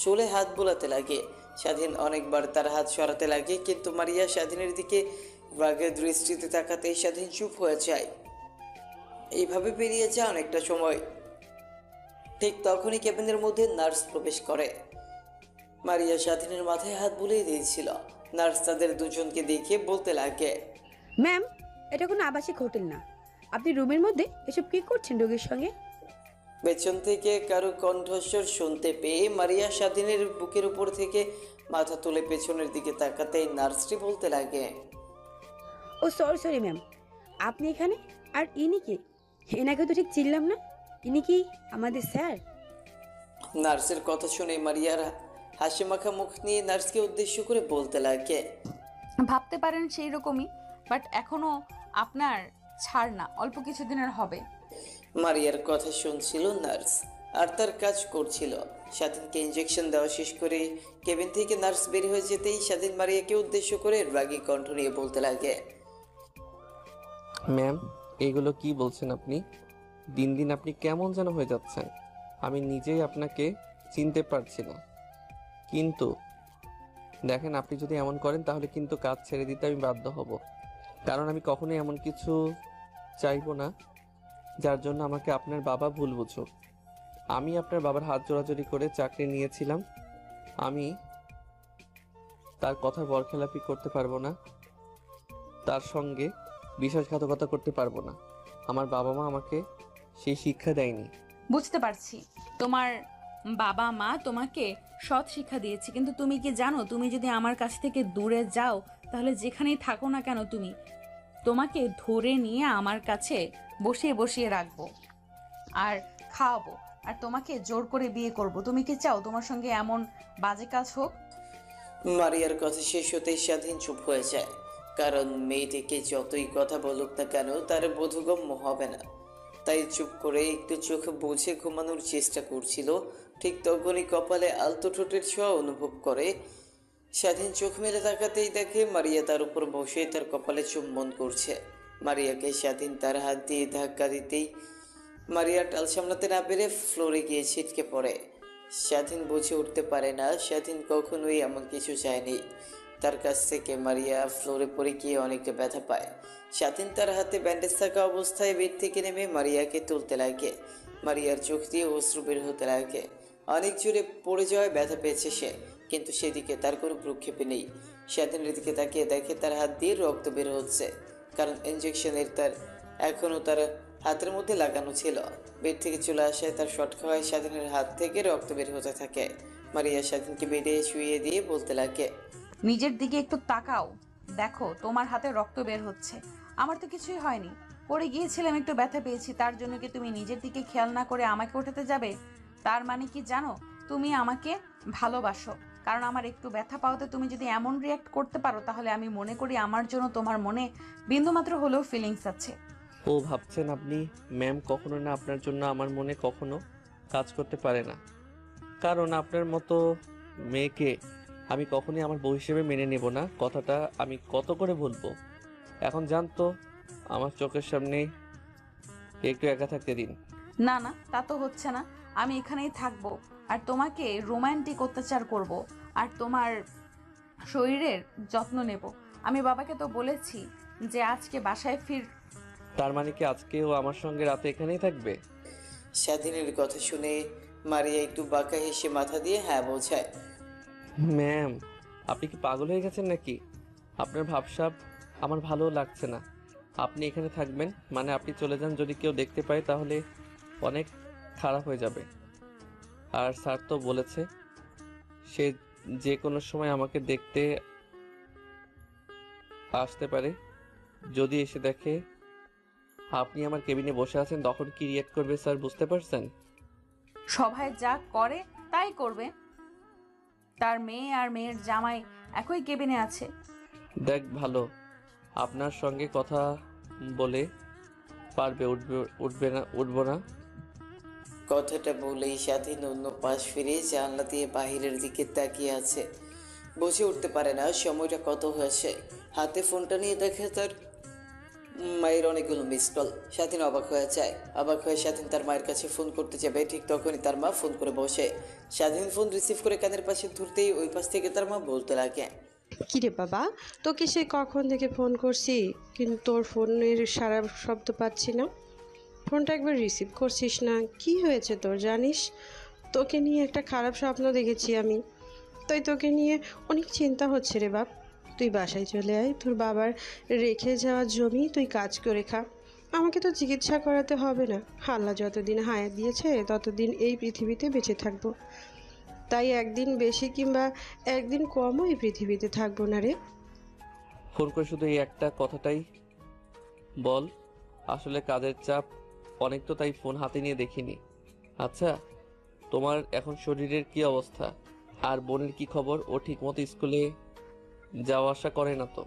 চুলে হাত বোলাতে লাগে। স্বাধীন অনেকবার তার হাত সরাতে লাগে, কিন্তু মারিয়া স্বাধীনের দিকে রাগের দৃষ্টিতে তাকাতেই স্বাধীন চুপ হয়ে যায়। এইভাবে পেরিয়ে যায় অনেকটা সময়। ঠিক তখনই কেবিনের মধ্যে নার্স প্রবেশ করে। মারিয়া স্বাধীনের মাথায় হাত বুলিয়ে দিয়েছিল। নার্স তাদের দুজনকে দেখে বলতে লাগে, ম্যাম, এটা কোনো আবাসিক হোটেল না। আপনি রুমের মধ্যে এসব কি করছেন রোগীর সঙ্গে? পেছন থেকে কারো কণ্ঠস্বর শুনতে পেয়ে মারিয়া স্বাধীনের বুকের উপর থেকে মাথা তুলে পেছনের দিকে তাকাতেই নার্সটি বলতে লাগে, ও সরি ম্যাম, আপনি এখানে? আর ইনি কে? এনাকে তো ঠিক চিনলাম না। ইনি কি আমাদের স্যার? নার্সের কথা শুনে মারিয়ার হাসি মাখা মুখ নিয়ে নার্সকে উদ্দেশ্য করে বলতে লাগে। ভাবতে পারেন সেই রকমই, বাট এখনো আপনার ছাড় না, অল্প কিছুদিনের হবে। মারিয়ার কথা শুনছিল নার্স আর তার কাজ করছিল। স্বাধীনকে ইঞ্জেকশন দেওয়া শেষ করে কেবিন থেকে নার্স বের হয়ে যেতেই স্বাধীন মারিয়াকে উদ্দেশ্য করে রাগী কণ্ঠ নিয়ে বলতে লাগে। ম্যাম, এগুলো কি বলছেন আপনি? দিন দিন আপনি কেমন যেন হয়ে যাচ্ছেন। আমি নিজেই আপনাকে চিনতে পারছি না। কিন্তু দেখেন, আপনি যদি এমন করেন তাহলে কিন্তু কাজ ছেড়ে দিতে আমি বাধ্য হব। কারণ আমি কখনোই এমন কিছু চাইবো না যার জন্য আমাকে আপনার বাবা ভুল বুঝুক। আমি আপনার বাবার হাত জোড়াজোড়ি করে চাকরি নিয়েছিলাম। আমি তার কথার বরখেলাপি করতে পারবো না, তার সঙ্গে বিশ্বাসঘাতকতা করতে পারবো না। আমার বাবা মা আমাকে সেই শিক্ষা দেয়নি। বুঝতে পারছি, তোমার বাবা মা তোমাকে সৎ শিক্ষা দিয়েছে, কিন্তু তুমি কি জানো, তুমি যদি আমার কাছ থেকে দূরে যাও তাহলে যেখানেই থাকো না কেন তোমাকে ধরে নিয়ে আমার কাছে বসিয়ে বসিয়ে রাখবো আর খাওয়াবো, আর তোমাকে জোর করে বিয়ে করব। তুমি কি চাও তোমার সঙ্গে এমন বাজে কাজ হোক? মারিয়ার কথা শেষ হতেই স্বাধীন চুপ হয়ে যায়। কারণ মেয়েটিকে যতই কথা বলুক না কেন তার বোধগম্য হবে না। তাই চুপ করে একটু চোখ বুঝে ঘুমানোর চেষ্টা করছিল। ঠিক তখনই কপালে আলতো ঠোঁটের ছোঁয়া অনুভব করে। স্বাধীন চোখ মেলে তাকাতেই দেখে মারিয়া তার উপর বসে তার কপালে চুম্বন করছে। মারিয়াকে স্বাধীন তার হাত দিয়ে ধাক্কা দিতেই মারিয়া টাল সামলাতে না পেরে ফ্লোরে গিয়ে ছিটকে পড়ে। স্বাধীন বুঝে উঠতে পারে না স্বাধীন কখনোই এমন কিছু চায়নি। তার কাছ থেকে মারিয়া ফ্লোরে পড়ে গিয়ে অনেকটা ব্যথা পায়। স্বাধীন তার হাতে ব্যান্ডেজ থাকা অবস্থায় বেড থেকে নেমে মারিয়াকে তুলতে লাগে। মারিয়ার চোখ দিয়ে অশ্রু বের হতে লাগে। অনেক জোরে পড়ে যাওয়ায় ব্যথা পেয়েছে সে, কিন্তু সেদিকে তার কোনো ভ্রুক্ষেপে নেই। স্বাধীনের দিকে তাকিয়ে দেখে তার হাত দিয়ে রক্ত বের হচ্ছে, কারণ ইঞ্জেকশনের তার এখনও তার হাতের মধ্যে লাগানো ছিল। বেড থেকে চলে আসায় তার শট খাওয়ায় স্বাধীনের হাত থেকে রক্ত বের হতে থাকে। মারিয়া স্বাধীনকে বেডে শুইয়ে দিয়ে বলতে লাগে, নিজের দিকে একটু তাকাও, দেখো তোমার হাতে রক্ত বের হচ্ছে। আমার তো কিছুই হয়নি, পড়ে গিয়েছিলাম, একটু ব্যথা পেয়েছি, তার জন্য কি তুমি নিজের দিকে খেয়াল না করে আমাকে ওঠাতে যাবে? তার মানে কি জানো, তুমি আমাকে ভালোবাসো। কারণ আমার একটু ব্যথা পাওয়াতে তুমি যদি এমন রিয়াক্ট করতে পারো, তাহলে আমি মনে করি আমার জন্য তোমার মনে বিন্দুমাত্র হলেও ফিলিংস আছে। ও ভাবছেন আপনি? ম্যাম, কখনো না, আপনার জন্য আমার মনে কখনো কাজ করতে পারে না। কারণ আপনার মতো মেয়েকে আমি কখনোই আমার বউ হিসেবে মেনে নেব না। কথাটা আমি কত করে বলবো। এখন জানতো আমার চোখের সামনে একটু একা থাকতে দিন। না না, তা তো হচ্ছে না। আমি এখানেই থাকবো আর তোমাকে রোমান্টিক অত্যাচার করব আর তোমার শরীরের যত্ন নেব। আমি বাবাকে তো বলেছি যে আজকে বাসায় তার মানে কি আজকেও আমার সঙ্গে রাতে এখানেই থাকবে? স্বাধীনের কথা শুনে মারিয়া একটু বাঁকা হেসে মাথা দিয়ে হ্যাঁ বোঝায়। ম্যাম, আপনি কি পাগল হয়ে গেছেন নাকি? আপনার ভাবসাব আমার ভালো লাগছে না। আপনি এখানে থাকবেন মানে আপনি চলে যান, যদি কেউ দেখতে পায় তাহলে অনেক খারাপ হয়ে যাবে। আর স্যার তো বলেছে সে যে কোনো সময় আমাকে দেখতে আসতে পারে। যদি এসে দেখে আপনি আমার কেবিনে বসে আছেন তখন কি রিয়েক্ট করবে স্যার, বুঝতে পারছেন? সভায় যা করে তাই করবে। তার মেয়ে আর মেয়ের জামাই একই কেবিনে আছে। দেখ ভালো, আপনার সঙ্গে কথা বলে পারবে, উঠবো না। কথাটা বলেই স্বাধীন অন্য পাশ ফিরে জানলা দিয়ে বাহিরের দিকে তাকিয়ে আছে। বুঝে উঠতে পারে না সময়টা কত হয়েছে। হাতে ফোনটা নিয়ে দেখে তার মায়ের অনেকগুলো মিস কল। স্বাধীন অবাক হয়ে যায়। অবাক হয়ে স্বাধীন তার মায়ের কাছে ফোন করতে যাবে, ঠিক তখনই তার মা ফোন করে বসে। স্বাধীন ফোন রিসিভ করে কানের পাশে ধরতেই ওই পাশ থেকে তার মা বলতে লাগে, কিরে বাবা, তোকে সে কখন থেকে ফোন করছি কিন্তু তোর ফোনের সারা শব্দ পাচ্ছি না। ফোনটা একবার রিসিভ করছিস না, কি হয়েছে তোর জানিস? তোকে নিয়ে একটা খারাপ স্বপ্ন দেখেছি আমি, তাই তোকে নিয়ে অনেক চিন্তা হচ্ছে রে বাপ। তুই বাসায় চলে আয়, তোর বাবার রেখে যাওয়া জমি তুই কাজ করে খা। আমাকে তো চিকিৎসা করাতে হবে না, আল্লাহ যতদিন হায়াত দিয়েছে ততদিন এই পৃথিবীতে বেঁচে থাকবো। তাই একদিন বেশি কিংবা একদিন কমও এই পৃথিবীতে থাকবো না রে। ফোন করে শুধু এই একটা কথাটাই বল, আসলে কাজের চাপ অনেক তো, তাই ফোন হাতে নিয়ে দেখিনি। আচ্ছা, তোমার এখন শরীরের কি অবস্থা? আর বোনের কি খবর? ও ঠিকমতো স্কুলে যাওয়া আসা করে না তো?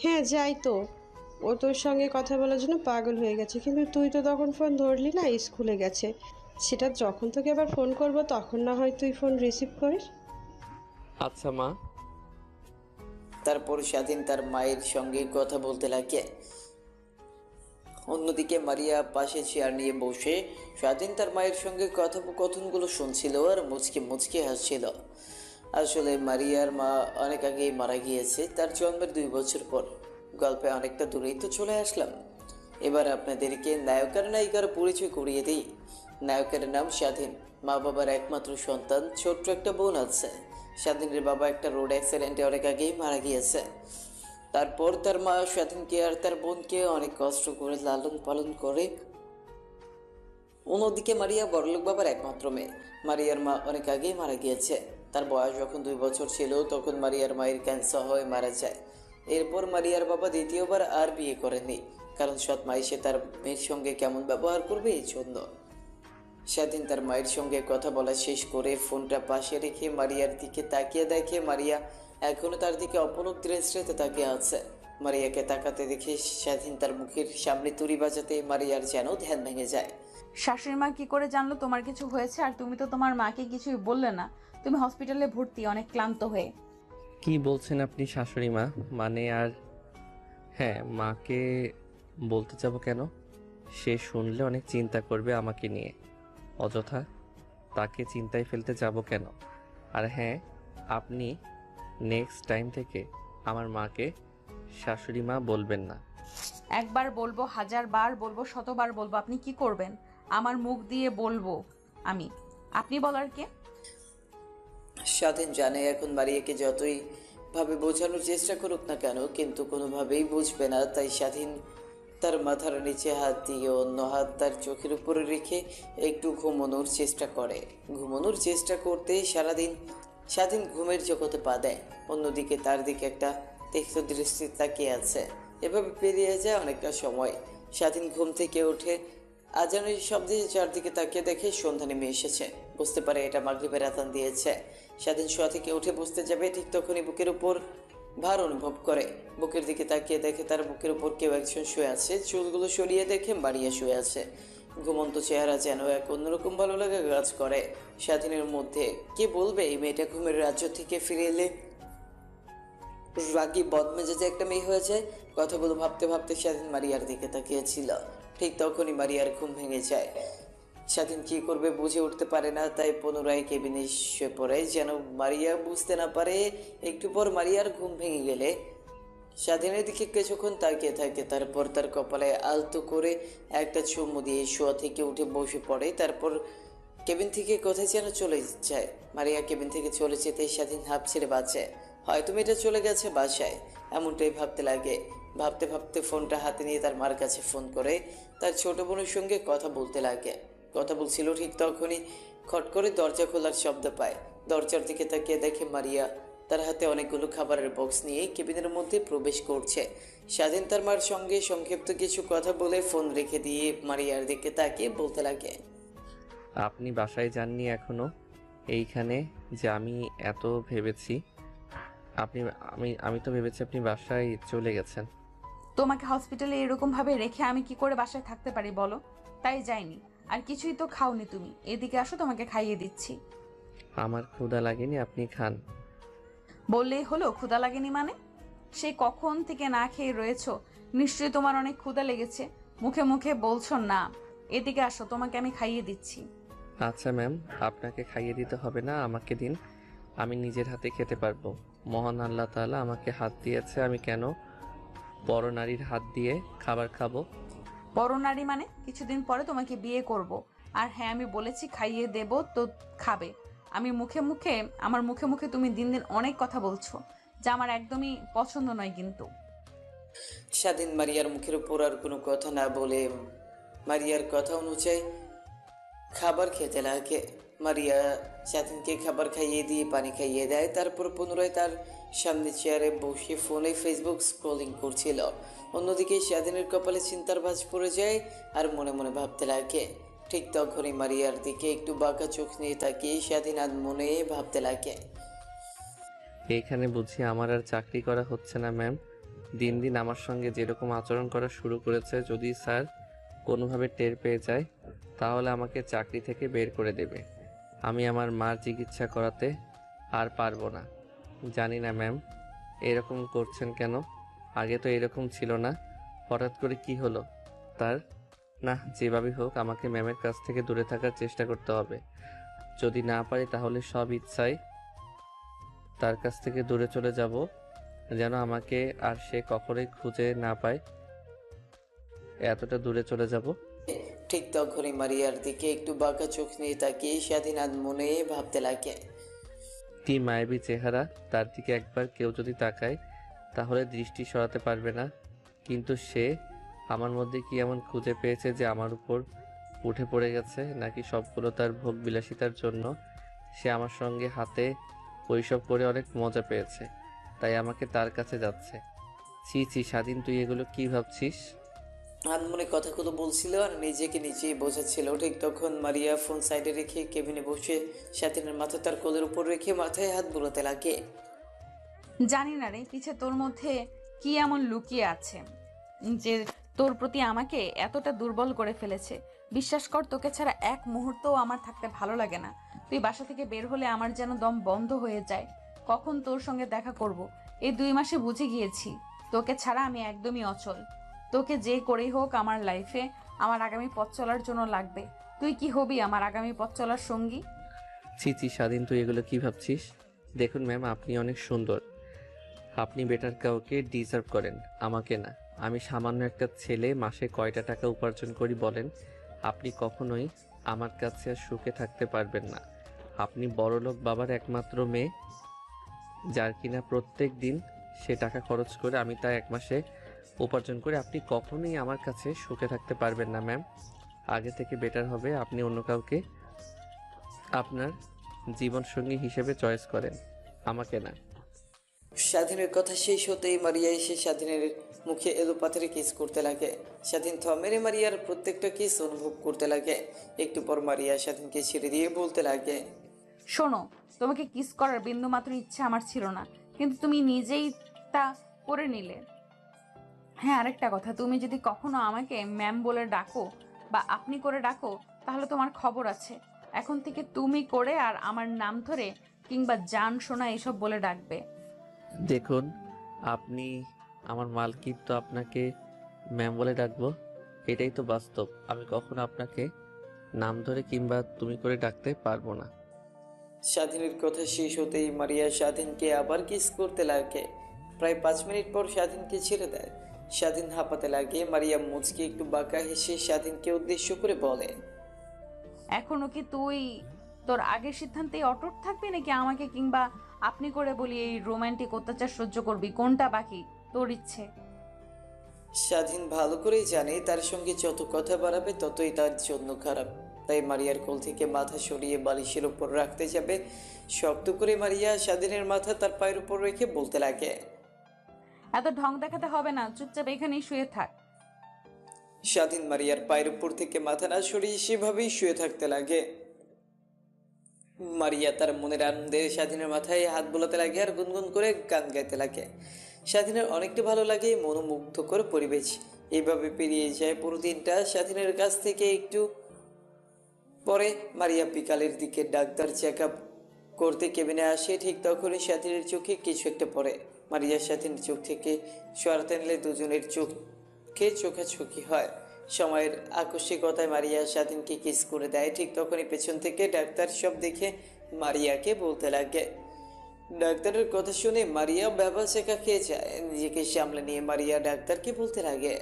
হ্যাঁ যাই তো, ও তোর সঙ্গে কথা বলার জন্য পাগল হয়ে গেছে, কিন্তু তুই তো তখন ফোন ধরলি না, স্কুলে গেছে। সেটা যখন তোকে আবার ফোন করব তখন না হয় তুই ফোন রিসিভ করিস। আচ্ছা মা। তারপর স্বাধীন তার মায়ের সঙ্গে কথা বলতে লাগে। অন্যদিকে মারিয়া পাশে চেয়ার নিয়ে বসে স্বাধীন তার মায়ের সঙ্গে কথোপকথনগুলো শুনছিল আর মুচকি মুচকি হাসছিল। আসলে মারিয়ার মা অনেক আগেই মারা গিয়েছে, তার জন্মের 2 বছর পর। গল্পে অনেকটা দূরেই তো চলে আসলাম। এবার আপনাদেরকে নায়ক আর নায়িকার পরিচয় করিয়ে দিই। নায়কের নাম স্বাধীন, মা বাবার একমাত্র সন্তান, ছোট্ট একটা বোন আছে। স্বাধীনের বাবা একটা রোড অ্যাক্সিডেন্টে অনেক আগেই মারা গিয়েছে। তারপর তার মা স্বাধীনকে আর তার বোনকে অনেক কষ্ট করে লালন পালন করে। অন্যদিকে মারিয়া বড়লোক বাবার একমাত্র মেয়ে। মারিয়ার মা অনেক আগেই মারা গিয়েছে। তার বয়স যখন 2 বছর ছিল তখন মারিয়ার মায়ের ক্যান্সার হয়ে মারা যায়। এরপর মারিয়ার বাবা দ্বিতীয়বার আর বিয়ে করেনি, কারণ সৎ মা এসে তার মেয়ের সঙ্গে কেমন ব্যবহার করবে এই জন্য। স্বাধীন তার মায়ের সঙ্গে কথা বলা শেষ করে ফোনটা পাশে রেখে মারিয়ার দিকে তাকিয়ে দেখে মারিয়া এখনো তার দিকে অপলক দৃষ্টিতে তাকিয়ে আছে। মারিয়াকে তাকাতে দেখে স্বাধীন তার মুখের সামনে তুড়ি বাজাতে মারিয়ার যেন ধ্যান ভেঙে যায়। শাশুড়ি মা কি করে জানলো তোমার কিছু হয়েছে? আর তুমি তো তোমার মাকে কিছুই বললে না। তুমি হসপিটালে ভর্তি, অনেক ক্লান্ত হয়ে। কি বলছেন আপনি শাশুড়ি মা? মানে আর হ্যাঁ, মাকে বলতে যাব কেন? সে শুনলে অনেক চিন্তা করবে আমাকে নিয়ে। অযথা তাকে চিন্তায় ফেলতে যাব কেন? আর হ্যাঁ, আপনি নেক্সট টাইম থেকে আমার মাকে শাশুড়ি মা বলবেন না। একবার বলবো, 1000বার বলবো, 100বার বলবো, আপনি কি করবেন? আমার মুখ দিয়ে বলবো আমি, আপনি বলার কে? স্বাধীন জানে এখন মারিয়াকে যতই ভাবে বোঝানোর চেষ্টা করুক না কেন, কিন্তু কোনোভাবেই বুঝবে না। তাই স্বাধীন তার মাথার নিচে হাত দিয়ে অন্য হাত তার চোখের উপরে রেখে একটু ঘুমানোর চেষ্টা করে। ঘুমানোর চেষ্টা করতেই সারাদিন স্বাধীন ঘুমের জগতে পা দেয়। অন্যদিকে তার দিকে একটা তীক্ষ্ণ দৃষ্টি তাকিয়ে আছে। এভাবে পেরিয়ে যায় অনেকটা সময়। স্বাধীন ঘুম থেকে উঠে আজানের শব্দে চারদিকে তাকিয়ে দেখে সন্ধ্যা নেমে এসেছে। বুঝতে পারে এটা মাগরিবের আযান দিয়েছে। স্বাধীন শোয়া থেকে উঠে বসতে যাবে, ঠিক তখনই বুকের উপর ভার অনুভব করে। বুকের দিকে তাকিয়ে দেখে তার বুকের উপর কেউ একজন শুয়ে আছে। চুলগুলো সরিয়ে দেখে মারিয়া শুয়ে আছে। ঘুমন্ত চেহারা যেন এক অন্যরকম ভালো লাগা কাজ করে স্বাধীনের মধ্যে। কে বলবে এই মেয়েটা ঘুমের রাজ্য থেকে ফিরে এলে রাগী বদমেজাজে একটা মেয়ে হয়ে যায়। কথাগুলো ভাবতে ভাবতে স্বাধীন মারিয়ার দিকে তাকিয়েছিল। ঠিক তখনই মারিয়ার ঘুম ভেঙে যায়। স্বাধীন কি করবে বুঝে উঠতে পারে না, তাই পুনরায় কেবিনে শুয়ে পড়ে যেন মারিয়া বুঝতে না পারে। একটু পর মারিয়ার ঘুম ভেঙে গেলে স্বাধীনের দিকে কিছুক্ষণ তাকিয়ে থাকে। তারপর তার কপালে আলতো করে একটা চুমু দিয়ে শোয়া থেকে উঠে বসে পড়ে। তারপর কেবিন থেকে কোথায় যেন চলে যায়। মারিয়া কেবিন থেকে চলে যেতে স্বাধীন হাঁপ ছেড়ে বাঁচে। হয়তো মেয়েটা চলে গেছে বাসায়, এমনটাই ভাবতে লাগে। ভাবতে ভাবতে ফোনটা হাতে নিয়ে তার মার কাছে ফোন করে তার ছোট বোনের সঙ্গে কথা বলতে লাগে। কথা বলছিল, ঠিক তখনই খট করে দরজা খোলার শব্দ পায়। দরজার দিকে তাকিয়ে দেখে মারিয়া তার হাতে অনেকগুলো খাবারের বক্স নিয়ে কেবিনের মধ্যে প্রবেশ করছে। স্বাধীন তার মার সঙ্গে সংক্ষিপ্ত কিছু কথা বলে ফোন রেখে দিয়ে মারিয়ার দিকে তাকিয়ে বলতে লাগে, আপনি বাসায় যাননি এখনো? এইখানে যে আমি এত ভেবেছি, আপনি আমি তো ভেবেছি আপনি বাসায় চলে গেছেন। তোমাকে হসপিটালে এরকম ভাবে রেখে আমি কি করে বাসায় থাকতে পারি বলো? তাই যাইনি। আর কিছুই তো খাওনি তুমি, এদিকে আসো, তোমাকে খাইয়ে দিচ্ছি। আমার ক্ষুধা লাগেনি, আপনি খান। বললেই হলো ক্ষুধা লাগেনি মানে? সেই কখন থেকে না খেয়ে রয়েছো, নিশ্চয়ই তোমার অনেক ক্ষুধা লেগেছে। মুখে মুখে বলছো না। এদিকে আসো, তোমাকে আমি খাইয়ে দিচ্ছি। আচ্ছা ম্যাম, আপনাকে খাইয়ে দিতে হবে না, আমাকে দিন, আমি নিজের হাতে খেতে পারবো। মহান আল্লাহ তাআলা আমাকে হাত দিয়েছে, আমি কেন বড় নারীর হাত দিয়ে খাবার খাবো? বড় নারী মানে? কিছুদিন পরে তোমাকে বিয়ে করব। আর হ্যাঁ, আমি বলেছি খাইয়ে দেব তো খাবে। আমার মুখে মুখে তুমি দিন দিন অনেক কথা বলছো, যা আমার একদমই পছন্দ নয় কিন্তু। স্বাধীন মারিয়ার মুখের উপর আর কোনো কথা না বলে মারিয়ার কথা অনুযায়ী খাবার খেতে লাগে। মারিয়া স্বাধীনকে খাবার খাইয়ে দিয়ে পানি খাইয়ে দেয়। তারপর পুনরায় তার সামনে চেয়ারে বসে ফোনে ফেসবুক স্ক্রলিং করছিল। অন্যদিকে স্বাধীনের কপালে চিন্তার ভাঁজ পড়ে যায় আর মনে মনে ভাবতে লাগে। ঠিক তখনই মারিয়ার দিকে একটু বাঁকা চোখ নিয়ে তাকিয়ে স্বাধীন আর মনে ভাবতে লাগে। এখানে বুঝি আমার আর চাকরি করা হচ্ছে না ম্যাম। দিন দিন আমার সঙ্গে যেরকম আচরণ করা শুরু করেছে, যদি স্যার কোনোভাবে টের পেয়ে যায় তাহলে আমাকে চাকরি থেকে বের করে দেবে। আমি আমার মার চিকিৎসা করাতে আর পারবো না। জানি না ম্যাম এরকম করছেন কেন, আগে তো এরকম ছিল না, হঠাৎ করে কি হলো তার? না, যেভাবেই হোক আমাকে ম্যামের কাছ থেকে দূরে থাকার চেষ্টা করতে হবে। যদি না পারি তাহলে সব ইচ্ছায় তার কাছ থেকে দূরে চলে যাব, যেন আমাকে আর সে কখনোই খুঁজে না পায়। এতটা দূরে চলে যাব। ঠিক তখনই মারিয়ার দিকে একটু বাঁকা চোখ নিয়ে তাকিয়ে স্বাধীন আর মনে ভাবতে লাগে। কি মায়াবী চেহারা, তার দিকে একবার কেউ যদি তাকায় তাহলে দৃষ্টি সরাতে পারবে না। কিন্তু সে আমার মধ্যে কি এমন খুঁজে পেয়েছে যে আমার উপর উঠে পড়ে গেছে? নাকি সবগুলো তার ভোগ বিলাসিতার জন্য সে আমার সঙ্গে হাতে ওইসব করে অনেক মজা পেয়েছে, তাই আমাকে তার কাছে যাচ্ছে? ছি ছি স্বাধীন, তুই এগুলো কি ভাবছিস? আনমনে কথাগুলো বলছিল আর নিজেকে নিজেই বোঝাচ্ছিল। ঠিক তখন মারিয়া ফোন সাইডে রেখে কেবিনে বসে স্বাধীনের মাথা তার কোলের উপর রেখে মাথায় হাত বুলাতে লাগে। জানি না রে, পিছে তোর মধ্যে কি এমন লুকিয়ে আছে যে তোর প্রতি আমাকে এতটা দুর্বল করে ফেলেছে। বিশ্বাস কর, তোকে ছাড়া এক মুহূর্তও আমার থাকতে ভালো লাগে না। তুই বাসা থেকে বের হলে আমার যেন দম বন্ধ হয়ে যায়। কখন তোর সঙ্গে দেখা করব, এই 2 মাসে বুঝে গিয়েছি তোকে ছাড়া আমি একদমই অচল। তোকে যে করেই হোক আমার লাইফে আমার আগামী পথ চলার জন্য লাগবে। তুই কি হবি আমার আগামী পথ চলার সঙ্গী? ছি ছি স্বাধীন, তুই এগুলো কি ভাবছিস? দেখুন ম্যাম, আপনি অনেক সুন্দর, আপনি বেটার কাউকে ডিজার্ভ করেন, আমাকে না। আমি সামান্য একটা ছেলে, মাসে কয়টা টাকা উপার্জন করি বলেন? আপনি কখনোই আমার কাছে আর সুখে থাকতে পারবেন না। আপনি বড়লোক বাবার একমাত্র মেয়ে, যার কিনা প্রত্যেক দিন সে টাকা খরচ করে আমি তা 1 মাসে উপার্জন করে। আপনি কখনোই আমার কাছে সুখে থাকতে পারবেন না ম্যাম। আগে থেকে বেটার হবে আপনি অন্য কাউকে আপনার জীবনসঙ্গী হিসেবে চয়েস করেন, আমাকে না। স্বাধীনের কথা শেষ হতেই মারিয়া এসে স্বাধীনের মুখে এলো পাথরে কিস করতে লাগে। স্বাধীন থমেরে মারিয়ার প্রত্যেকটা কিস অনুভব করতে লাগে। একটু পর মারিয়া স্বাধীনকে ছেড়ে দিয়ে বলতে লাগে, শোনো, তোমাকে কিস করার বিন্দুমাত্র ইচ্ছা আমার ছিল না, কিন্তু তুমি নিজেই তা করে নিলে। হ্যাঁ, আরেকটা কথা, তুমি যদি কখনো আমাকে ম্যাম বলে ডাকো বা আপনি করে ডাকো তাহলে তোমার খবর আছে। এখন থেকে তুমি করে আর আমার নাম ধরে কিংবা জান সোনা এসব বলে ডাকবে। দেখুন, আপনি আমার মালকিন, তো আপনাকে ম্যাম বলে ডাকবো, এটাই তো বাস্তব। আমি কখনো আপনাকে নাম ধরে কিংবা তুমি করে ডাকতে পারবো না। স্বাধীনের কথা শেষ হতেই মারিয়া স্বাধীনকে আবার কিস করতে লাগে। প্রায় 5 মিনিট পর স্বাধীনকে ছেড়ে দেয়। স্বাধীন হাঁপাতে লাগে। মারিয়া মুচকে একটু বাঁকা হেসে স্বাধীনকে উদ্দেশ্য করে বলে, এখনো কি তুই তোর আগের সিদ্ধান্তেই অটুট থাকবি, নাকি আমাকে কিংবা আপনি করে বলি এই রোমান্টিক অত্যাচার সহ্য করবি? কোনটা বাকি তোর ইচ্ছে? স্বাধীন ভালো করেই জানে তার সঙ্গে যত কথা বাড়াবে ততই তার জন্য খারাপ। তাই মারিয়ার কোল থেকে মাথা সরিয়ে বালিশের উপর রাখতে যাবে। শক্ত করে মারিয়া স্বাধীনের মাথা তার পায়ের উপর রেখে বলতে লাগে, এত ঢং দেখাতে হবে না, চুপচাপ এখানেই শুয়ে থাক। স্বাধীন মারিয়ার পায়ের উপর থেকে মাথা না সরিয়ে সেভাবেই শুয়ে থাকতে লাগে। মারিয়া তার মনের আনন্দে স্বাধীনের মাথায় হাত বোলাতে লাগে আর গুনগুন করে গান গাইতে লাগে। স্বাধীনের অনেকটা ভালো লাগে, মনোমুগ্ধকর পরিবেশ। এইভাবে পেরিয়ে যায় পুরো দিনটা। স্বাধীনের কাছ থেকে একটু পরে মারিয়া বিকালের দিকে ডাক্তার চেক আপ করতে কেবিনে আসে। ঠিক তখনই স্বাধীনের চোখে কিছু একটা পড়ে। মারিয়া স্বাধীনের চোখ থেকে সরাতে নিলে দুজনের চোখে চোখাচোখি হয়। সময়ের আকস্মিকতায় মারিয়া স্বাধীনকে কিস করে দেয়। ঠিক তখনই পেছন থেকে ডাক্তার সব দেখে মারিয়াকে বলতে লাগে। ডাক্তারের কথা শুনে মারিয়া ব্যবহার শেখা খেয়ে যায়। নিজেকে সামলে নিয়ে মারিয়া ডাক্তারকে বলতে লাগে,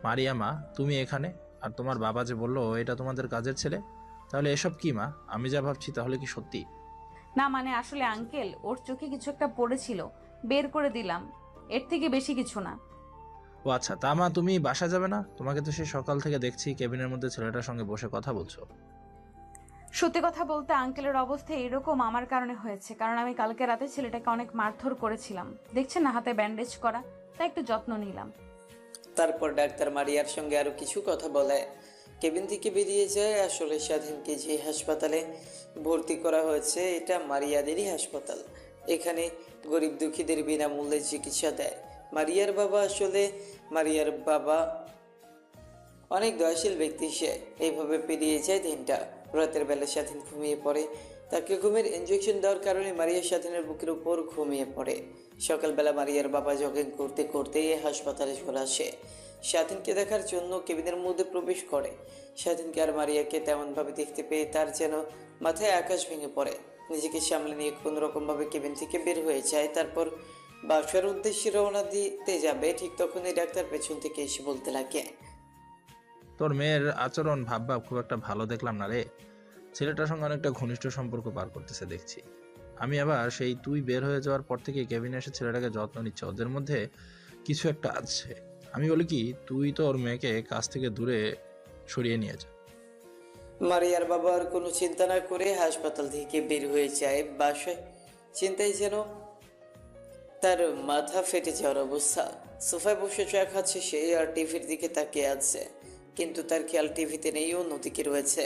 মারিয়া মা, তুমি এখানে? আর তোমার বাবা যে বললো এটা তোমাদের কাজের ছেলে, তাহলে এসব কি মা? আমি যা ভাবছি তাহলে কি সত্যি? না মানে আসলে আঙ্কেল, ওর চোখে কিছু একটা পড়েছিল, বের করে দিলাম, এর থেকে বেশি কিছু না। ও আচ্ছা, তা মা তুমি বাসা যাবে না? তোমাকে তো সে সকাল থেকে দেখছি কেবিনের মধ্যে ছেলেটার সঙ্গে বসে কথা বলছো। সত্যি কথা বলতে আঙ্কেলের অবস্থা এরকম আমার কারণে হয়েছে, কারণ আমি কালকে রাতে ছেলেটাকে অনেক মারধর করেছিলাম। দেখছেন না হাতে ব্যান্ডেজ করা, তাই একটু যত্ন নিলাম। তারপর ডাক্তার মারিয়ার সঙ্গে আরো কিছু কথা বলে কেবিন থেকে বেরিয়ে যায়। আসলে স্বাধীনকে যে হাসপাতালে ভর্তি করা হয়েছে এটা মারিয়াদেরই হাসপাতাল। এখানে গরিব দুঃখীদের বিনামূল্যে চিকিৎসা দেয় মারিয়ার বাবা অনেক দয়াশীল ব্যক্তি। সে এইভাবে পেরিয়ে যায় দিনটা। রাতের বেলা স্বাধীন ঘুমিয়ে পড়ে। তাকে ঘুমের ইনজেকশন দেওয়ার কারণে মারিয়া স্বাধীনের বুকের উপর ঘুমিয়ে পড়ে। সকালবেলা মারিয়ার বাবা জগিং করতে করতে হাসপাতালে চলে আসে। স্বাধীনকে দেখার জন্য কেবিনের মধ্যে প্রবেশ করে। স্বাধীনকে আর মারিয়াকে তেমনভাবে দেখতে পেয়ে তার যেন মাথায় আকাশ ভেঙে পড়ে। নিজেকে সামলে নিয়ে কোনো রকমভাবে কেবিন থেকে বের হয়ে যায়। তারপর বাসার উদ্দেশ্যে রওনা দিতে যাবে, ঠিক তখনই ডাক্তার পেছন থেকে এসে বলতে লাগে, তোর মেয়ের আচরণ ভাব খুব একটা ভালো দেখলাম না রে। ছেলেটার সঙ্গে অনেকটা ঘনিষ্ঠ সম্পর্ক পার করতেছে দেখছি। আমি আবার সেই তুই বের হয়ে যাওয়ার পর থেকে কেবিনে এসে ছেলেটাকে যত্ন নিচ্ছে, ওদের মধ্যে কিছু একটা আছে। আমি বলি কি, তুই তোর মেয়েকে কাছ থেকে দূরে সরিয়ে নিয়ে যা। মারিয়ার বাবা আর কোনো চিন্তা না করে হাসপাতাল থেকে বের হয়ে যায় বাসায়। চিন্তায় যেন তার মাথা ফেটে যাওয়ার অবস্থা। সোফায় বসে চা খাচ্ছে সে, আর টিভির দিকে তাকিয়ে আছে। কিন্তু তার খেয়াল টিভিতে নেই, অন্যদিকে রয়েছে।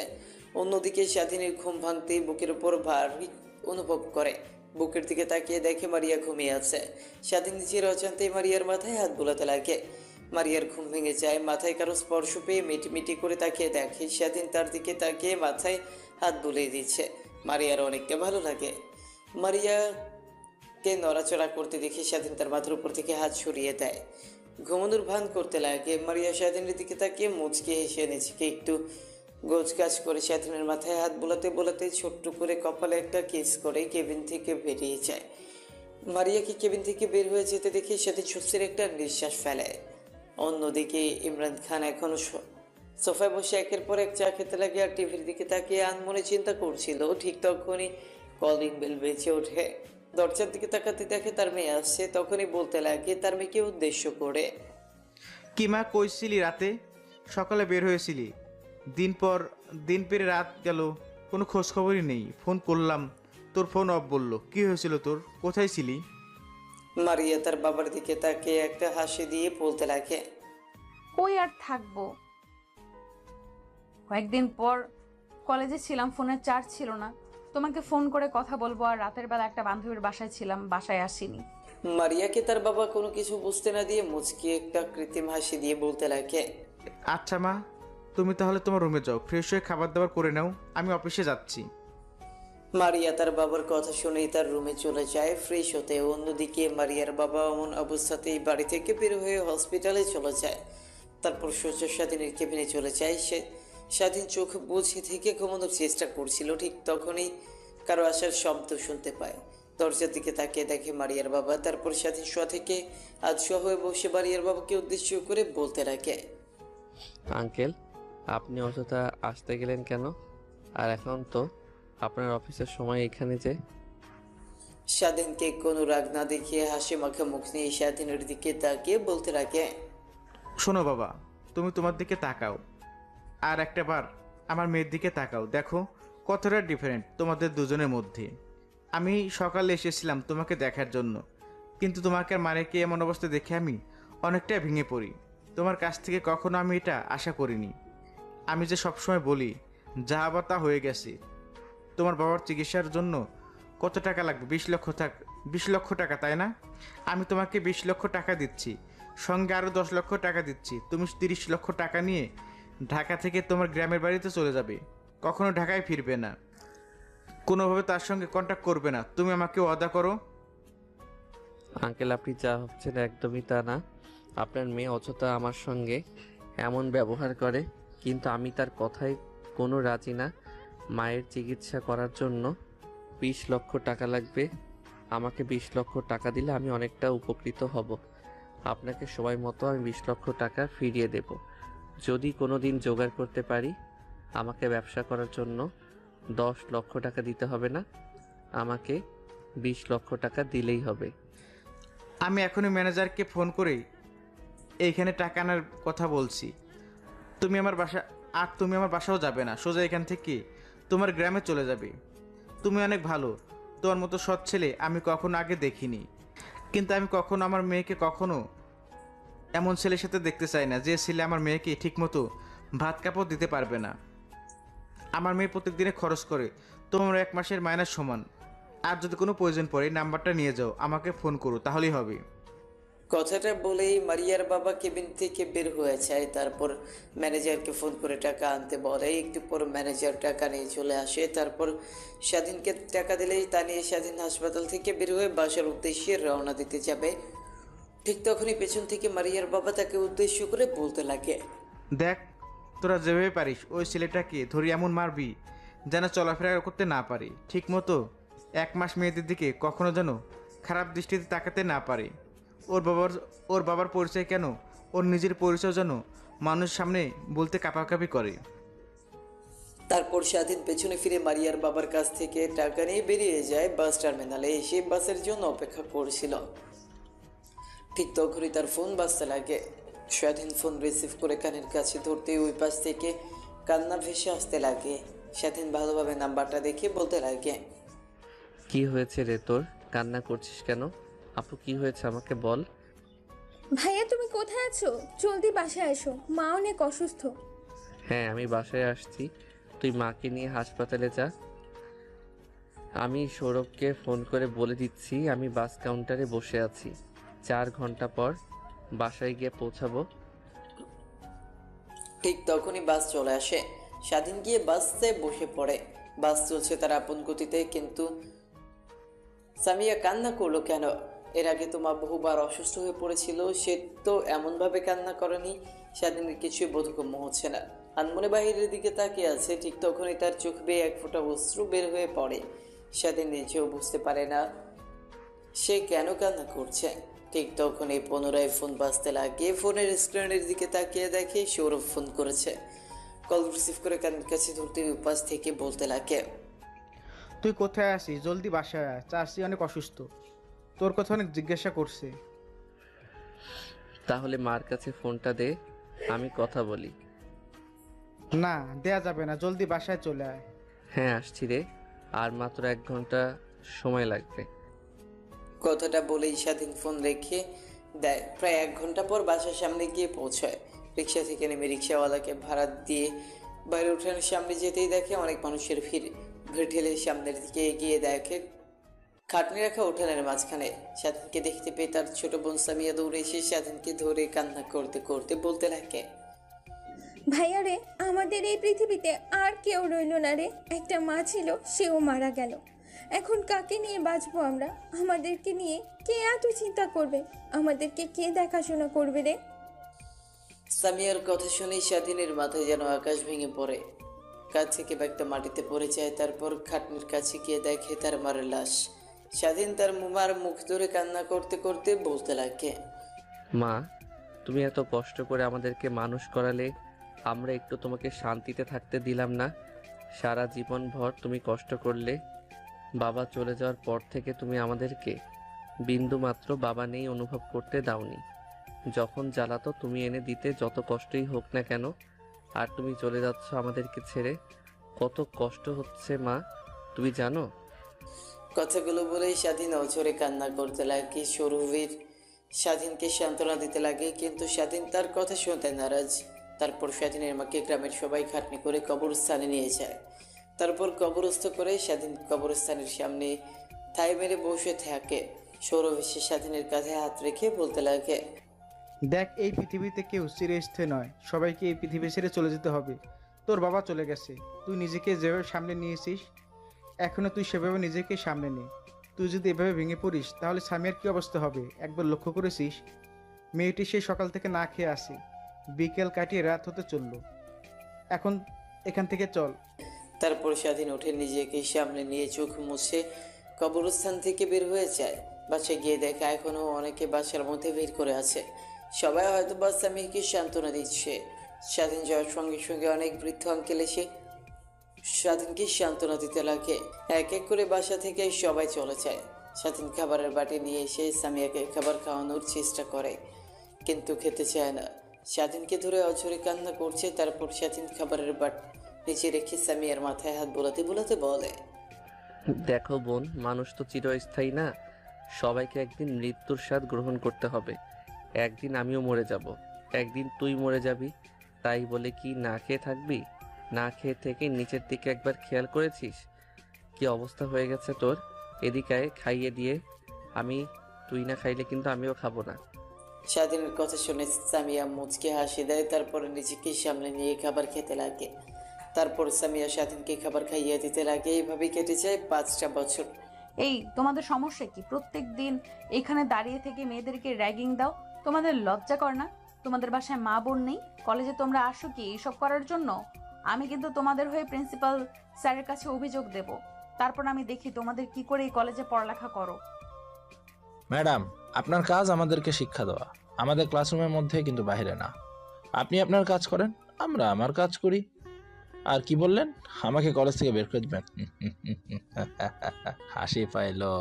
অন্যদিকে স্বাধীনের ঘুম ভাঙতেই বুকের উপর ভারী অনুভব করে। বুকের দিকে তাকিয়ে দেখে মারিয়া ঘুমিয়ে আছে। স্বাধীন নিজের অজান্তেই মারিয়ার মাথায় হাত বোলাতে লাগে। মারিয়ার ঘুম ভেঙে যায়। মাথায় কারো স্পর্শ পেয়ে মিটিমিটি করে তাকিয়ে দেখে স্বাধীন তার দিকে তাকিয়ে মাথায় হাত বুলিয়ে দিচ্ছে। মারিয়ার অনেকটা ভালো লাগে। মারিয়াকে নড়াচড়া করতে দেখে স্বাধীন তার মাথার উপর থেকে হাত সরিয়ে দেয়। ঘুমানোর ভান করতে লাগে। মারিয়া স্বাধীনের দিকে তাকিয়ে মুচকে হেসে নিজেকে একটু গোছগাছ করে স্বাধীনের মাথায় হাত বোলাতে বোলাতে ছোট্ট করে কপালে একটা কিস করে কেবিন থেকে বেরিয়ে যায়। মারিয়াকে কেবিন থেকে বের হয়ে যেতে দেখে স্বাধীন স্বস্তির একটা নিঃশ্বাস ফেলে। অন্যদিকে ইমরান খান এখনো সোফায় বসে একের পর এক চা খেতে লাগে আর টিভির দিকে তাকিয়ে আনমনে চিন্তা করছিল। ঠিক তখনই কলিং বেল বেজে ওঠে। দরজার দিকে তাকাতে দেখে তার মেয়ে আসছে। তখনই বলতে লাগে তার মেয়েকে উদ্দেশ্য করে, কি মা, কইছিলি রাতে সকালে বের হয়েছিলি, দিন পেরে রাত গেল, কোনো খোঁজ খবরই নেই। ফোন করলাম, তোর ফোন অফ বললো। কি হয়েছিল তোর, কোথায় ছিলি? মারিয়া তার বাবার দিকে তাকিয়ে একটা হাসি দিয়ে বলতে লাগে, কই আর থাকবো, কয়েকদিন পর কলেজে ছিলাম, ফোনের চার্জ ছিল না, তোমাকে ফোন করে কথা বলবো, আর রাতের বেলা একটা বান্ধবীর বাসায় ছিলাম, বাসায় আসিনি। মারিয়াকে তার বাবা কোনো কিছু বুঝতে না দিয়ে মুচকি একটা কৃত্রিম হাসি দিয়ে বলতে লাগে, আচ্ছা মা, তুমি তাহলে তোমার রুমে যাও, ফ্রেশ হয়ে খাবার দাবার করে নাও, আমি অফিসে যাচ্ছি। মারিয়া তার বাবার কথা শুনেই তার রুমে চলে যায় ফ্রেশ হতে। অন্যদিকে মারিয়ার বাবা এমন অবস্থাতেই বাড়ি থেকে বের হয়ে হসপিটালে চলে যায়। তারপর সোজা স্বাধীনের কেবিনে চলে যায়। স্বাধীন চোখ বুঝে থেকে ঘুমানোর চেষ্টা করছিল। ঠিক তখনই কারো আসার শব্দ শুনতে পায়। দরজার দিকে তাকিয়ে দেখে মারিয়ার বাবা। তারপর স্বাধীন শোয়া থেকে আধশোয়া হয়ে বসে মারিয়ার বাবাকে উদ্দেশ্য করে বলতে লাগে, আঙ্কেল, আপনি অযথা আসতে গেলেন কেন? আর এখন তো আপনার অফিসের সময় এখানে যে। স্বাধীনকে কোনো রাগ না দেখিয়ে হাসি মাখা মুখ নিয়ে স্বাধীনের দিকে তাকিয়ে বলতে লাগে, শোনো বাবা, তুমি তোমার দিকে তাকাও, আর একটা বার আমার মেয়ের দিকে তাকাও, দেখো কতটা ডিফারেন্ট তোমাদের দুজনের মধ্যে। আমি সকালে এসেছিলাম তোমাকে দেখার জন্য, কিন্তু তোমাকে আর মারেকে এমন অবস্থা দেখে আমি অনেকটাই ভেঙে পড়ি। তোমার কাছ থেকে কখনো আমি এটা আশা করিনি। আমি যে সবসময় বলি যা আবার তা হয়ে গেছে। তোমার বাবার চিকিৎসার জন্য কত টাকা লাগবে? 20 লক্ষ টাকা, তাই না? আমি তোমাকে 20 লক্ষ টাকা দিচ্ছি, সঙ্গে আরও 10 লক্ষ টাকা দিচ্ছি। তুমি 30 লক্ষ টাকা নিয়ে ঢাকা থেকে তোমার গ্রামের বাড়িতে চলে যাবে, কখনো ঢাকায় ফিরবে না, কোনোভাবে তার সঙ্গে কন্ট্যাক্ট করবে না। তুমি আমাকে ওয়াদা করো। আঙ্কেল, আপনি যা ভাবছেন একদমই তা না। আপনার মেয়ে অযথা আমার সঙ্গে এমন ব্যবহার করে, কিন্তু আমি তার কথায় কোনো রাজি না। মায়ের চিকিৎসা করার জন্য 20 লক্ষ টাকা লাগবে। আমাকে 20 লক্ষ টাকা দিলে আমি অনেকটা উপকৃত হব। আপনাকে সময় মতো আমি 20 লক্ষ টাকা ফিরিয়ে দেব। যদি কোনো দিন জোগাড় করতে পারি, আমাকে ব্যবসা করার জন্য 10 লক্ষ টাকা দিতে হবে না, আমাকে 20 লক্ষ টাকা দিলেই হবে। আমি এখনই ম্যানেজারকে ফোন করে এইখানে টাকা আনার কথা বলছি। তুমি আমার বাসাও যাবে না, সোজা এখান থেকে তোমার গ্রামে চলে যাবে। তুমি অনেক ভালো, তোমার মতো সৎ ছেলে আমি কখনো আগে দেখিনি। কিন্তু আমি কখনো আমার মেয়েকে কখনো এমন ছেলের সাথে দেখতে চাই না যে ছেলে আমার মেয়েকে ঠিকমতো ভাত কাপড় দিতে পারবে না। আমার মেয়ে প্রত্যেক দিনে খরচ করে তোমার 1 মাসের মাইনাস সমান। আর যদি কোনো প্রয়োজন পড়ে নাম্বারটা নিয়ে যাও, আমাকে ফোন করো, তাহলেই হবে। কথাটা বলেই মারিয়ার বাবা কেবিন থেকে বের হয়ে যায়। তারপর ম্যানেজারকে ফোন করে টাকা আনতে বলে। একটু পর ম্যানেজার টাকা নিয়ে চলে আসে। তারপর স্বাধীনকে টাকা দিলেই তা নিয়ে স্বাধীন হাসপাতাল থেকে বের হয়ে বাসার উদ্দেশ্যে রওনা দিতে যাবে। ঠিক তখনই পেছন থেকে মারিয়ার বাবা তাকে উদ্দেশ্য করে বলতে লাগে, দেখ, তোরা যেভাবে পারিস ওই ছেলেটাকে ধরি এমন মারবি যেন চলাফেরা করতে না পারে, ঠিক মতো 1 মাস মেয়েদের দিকে কখনো যেন খারাপ দৃষ্টিতে তাকাতে না পারে। ওর বাবার পরিচয় কেন, ওর নিজের পরিচয় যেন মানুষের সামনে বলতে কাঁপাকাঁপি করে। তারপর স্বাধীন পেছনে ফিরে মারিয়ার বাবার কাছ থেকে টাকা নিয়ে বেরিয়ে যায়। বাস টার্মিনালে এসে বাসের জন্য অপেক্ষা করছিল। ঠিক তখনই তার ফোন বাজতে লাগে। স্বাধীন ফোন রিসিভ করে কানের কাছে ধরতেই ওই পাশ থেকে কান্না ভেসে আসতে লাগে। স্বাধীন ভালোভাবে নাম্বারটা দেখে বলতে লাগে, কি হয়েছে রে তোর? কান্না করছিস কেন? আপু কি হয়েছে আমাকে বল। ভাইয়া তুমি কোথায় আছো? জলদি বাসায় এসো, মা অনেক অসুস্থ। হ্যাঁ আমি বাসায় আসছি, তুই মাকে নিয়ে হাসপাতালে যা। আমি সৌরভকে ফোন করে বলে দিচ্ছি আমি বাস কাউন্টারে বসে আছি, 4 ঘন্টা পর বাসায় গিয়ে পৌঁছাবো। ঠিক তখনই বাস চলে আসে। স্বাধীন গিয়ে বাসে বসে পড়ে। বাস চলছে তার আপন গতিতে, কিন্তু সামিয়া কান্না করলো কেন? এর আগে তো মা বহুবার অসুস্থ হয়ে পড়েছিল, সে তো এমনভাবে কান্না করেনি। স্বাধীনের কিছুই বোধগম্য হচ্ছে না। আনমনে বাহিরের দিকে তাকিয়ে আছে। ঠিক তখনই তার চোখ বেয়ে এক ফোঁটা অশ্রু বের হয়ে পড়ে। স্বাধীন নিজেও বুঝতে পারে না সে কেন কান্না করছে। ঠিক তখনই পুনরায় ফোন বাজতে লাগে। ফোনের স্ক্রিনের দিকে তাকিয়ে দেখে সৌরভ ফোন করেছে। কল রিসিভ করে কানের কাছে ধরতে উপাস থেকে বলতে লাগে, তুই কোথায় আছিস? জলদি বাসায় আয়, চাষি অনেক অসুস্থ, তোর কথা অনেক জিজ্ঞাসা করছে। তাহলে মার কাছে ফোনটা দে, আমি কথা বলি। না, দেয়া যাবে না, জলদি বাসায় চলে আয়। হ্যাঁ আসছি রে, আর মাত্র 1 ঘন্টা সময় লাগবে। কথাটা বলেই স্বাধীন ফোন রেখে দেয়। প্রায় 1 ঘন্টা পর বাসার সামনে গিয়ে পৌঁছায়। রিক্সা থেকে নেমে রিক্সাওয়ালাকে ভাড়া দিয়ে বাইরে উঠানের সামনে যেতেই দেখে অনেক মানুষের ভিড় ঠেলে সামনের দিকে এগিয়ে দেখে খাটনি রাখা উঠানের মাঝখানে স্বাধীনকে দেখতে পেয়ে তার ছোট বোন সামিয়া দৌড়ে এসে স্বাধীনকে ধরে কান্না করতে করতে বলতে লাগে, ভাইয়া রে, আমাদের এই পৃথিবীতে আর কেউ রইল না রে। একটা মা ছিল, সেও মারা গেল। এখন কাকে নিয়ে বাঁচবো আমরা? আমাদেরকে নিয়ে কে এত চিন্তা করবে? আমাদেরকে কে দেখাশোনা করবে রে? সামিয়ার কথা শুনে স্বাধীনের মাথায় যেন আকাশ ভেঙে পড়ে। কাছ থেকে ব্যাগটা মাটিতে পড়ে যায়। তারপর খাটনির কাছে গিয়ে দেখে তার মারের লাশ। স্বাধীন তার মার মুখ ধরে কান্না করতে করতে বলতে লাগে, মা, তুমি এত কষ্ট করে আমাদেরকে মানুষ করালে, আমরা একটু তোমাকে শান্তিতে থাকতে দিলাম না। সারা জীবন ভর তুমি কষ্ট করলে। বাবা চলে যাওয়ার পর থেকে তুমি আমাদেরকে বিন্দু মাত্র বাবা নেই অনুভব করতে দাওনি। যখন জ্বালাতো তুমি এনে দিতে, যত কষ্টই হোক না কেন। আর তুমি চলে যাচ্ছ আমাদেরকে ছেড়ে, কত কষ্ট হচ্ছে মা, তুমি জানো? কথাগুলো বলেই স্বাধীন অঝরে কান্না করতে লাগে। সৌরভীর স্বাধীনকে সান্ত্বনা দিতে লাগে, কিন্তু স্বাধীন তার কথা শুনতে নারাজ। তারপর স্বাধীনের মাকে গ্রামের সবাই খাটনি করে কবরস্থানে নিয়ে যায়। তারপর কবরস্থ করে স্বাধীন কবরস্থানের সামনে ঠাই মেরে বসে থাকে। সৌরভ এসে স্বাধীনের কাঁধে হাত রেখে বলতে লাগে, দেখ, এই পৃথিবীতে কেউ চিরস্থায়ী নয়, সবাইকে এই পৃথিবী ছেড়ে চলে যেতে হবে। তোর বাবা চলে গেছে, তুই নিজেকে যেভাবে সামনে নিয়েছিস এখনো তুই সেভাবে নিজেকে সামনে নে। তুই যদি এভাবে ভেঙে পড়িস তাহলে সামিয়ার কী অবস্থা হবে? একবার লক্ষ্য করেছিস? মেয়েটি সেই সকাল থেকে না খেয়ে আসে, বিকেল কাটিয়ে রাত হতে চললো। এখন এখান থেকে চল। তারপর স্বাধীন উঠে নিজেকে সামনে নিয়ে চোখ মুছে কবরস্থান থেকে বের হয়ে যায়। বাসায় গিয়ে দেখে এখনও অনেকে বাসার মধ্যে ভিড় করে আছে। সবাই হয়তো বা স্বামীকে সান্ত্বনা দিচ্ছে। স্বাধীন যাওয়ার সঙ্গে সঙ্গে অনেক বৃদ্ধ আঙ্কেল এসে স্বাধীনকে সান্ত্বনা দিতে লাগে। এক এক করে বাসা থেকে সবাই চলে যায়। স্বাধীন খাবারের বাটি নিয়ে এসে সামিয়াকে খাবার খাওয়ানোর চেষ্টা করে, কিন্তু খেতে চায় না। স্বাধীনকে ধরে অঝরে কান্না করছে। তারপর স্বাধীন নিচে রেখে সামিয়ার মাথায় হাত বোলাতে বোলাতে বলে, দেখো বোন, মানুষ তো চিরস্থায়ী না। সবাইকে একদিন মৃত্যুর স্বাদ গ্রহণ করতে হবে। একদিন আমিও মরে যাব, একদিন তুই মরে যাবি। তাই বলে কি না খেয়ে থাকবি? না খেয়ে থেকে নিচের দিকে একবার খেয়াল করেছিস কি অবস্থা হয়ে গেছে তোর? এদিকে আয়, খাইয়ে দিয়ে। তুই না খাইলে কিন্তু আমিও খাবো না। স্বাধীনের কথা শুনে সামিয়া মুচকে হাসি দেয়, তারপর নিজেকে সামনে নিয়ে খাবার খেতে লাগে। তারপর সামিয়া স্বাধীনকে খাবার খাইয়ে দিতে লাগে। এইভাবেই কেটে যায় 5টা বছর। এই তোমাদের সমস্যা কি? প্রত্যেক দিন এখানে দাঁড়িয়ে থেকে মেয়েদেরকে র্যাগিং দাও। তোমাদের লজ্জা কর না? তোমাদের বাসায় মা বোন নেই? কলেজে তোমরা আসো কি এইসব করার জন্য? আমি কিন্তু তোমাদের হয়ে প্রিন্সিপাল স্যারের কাছে অভিযোগ দেব। তারপর আমি দেখি তোমাদের কি করে এই কলেজে পড়ালেখা করো। ম্যাডাম, আপনার কাজ আমাদেরকে শিক্ষা দেওয়া, আমাদের ক্লাসরুমের মধ্যে, কিন্তু বাইরে না। আপনি আপনার কাজ করেন, আমরা আমার কাজ করি। আর কি বললেন? আমাকে কলেজ থেকে বের করে দিবেন? হাসি পাইলো।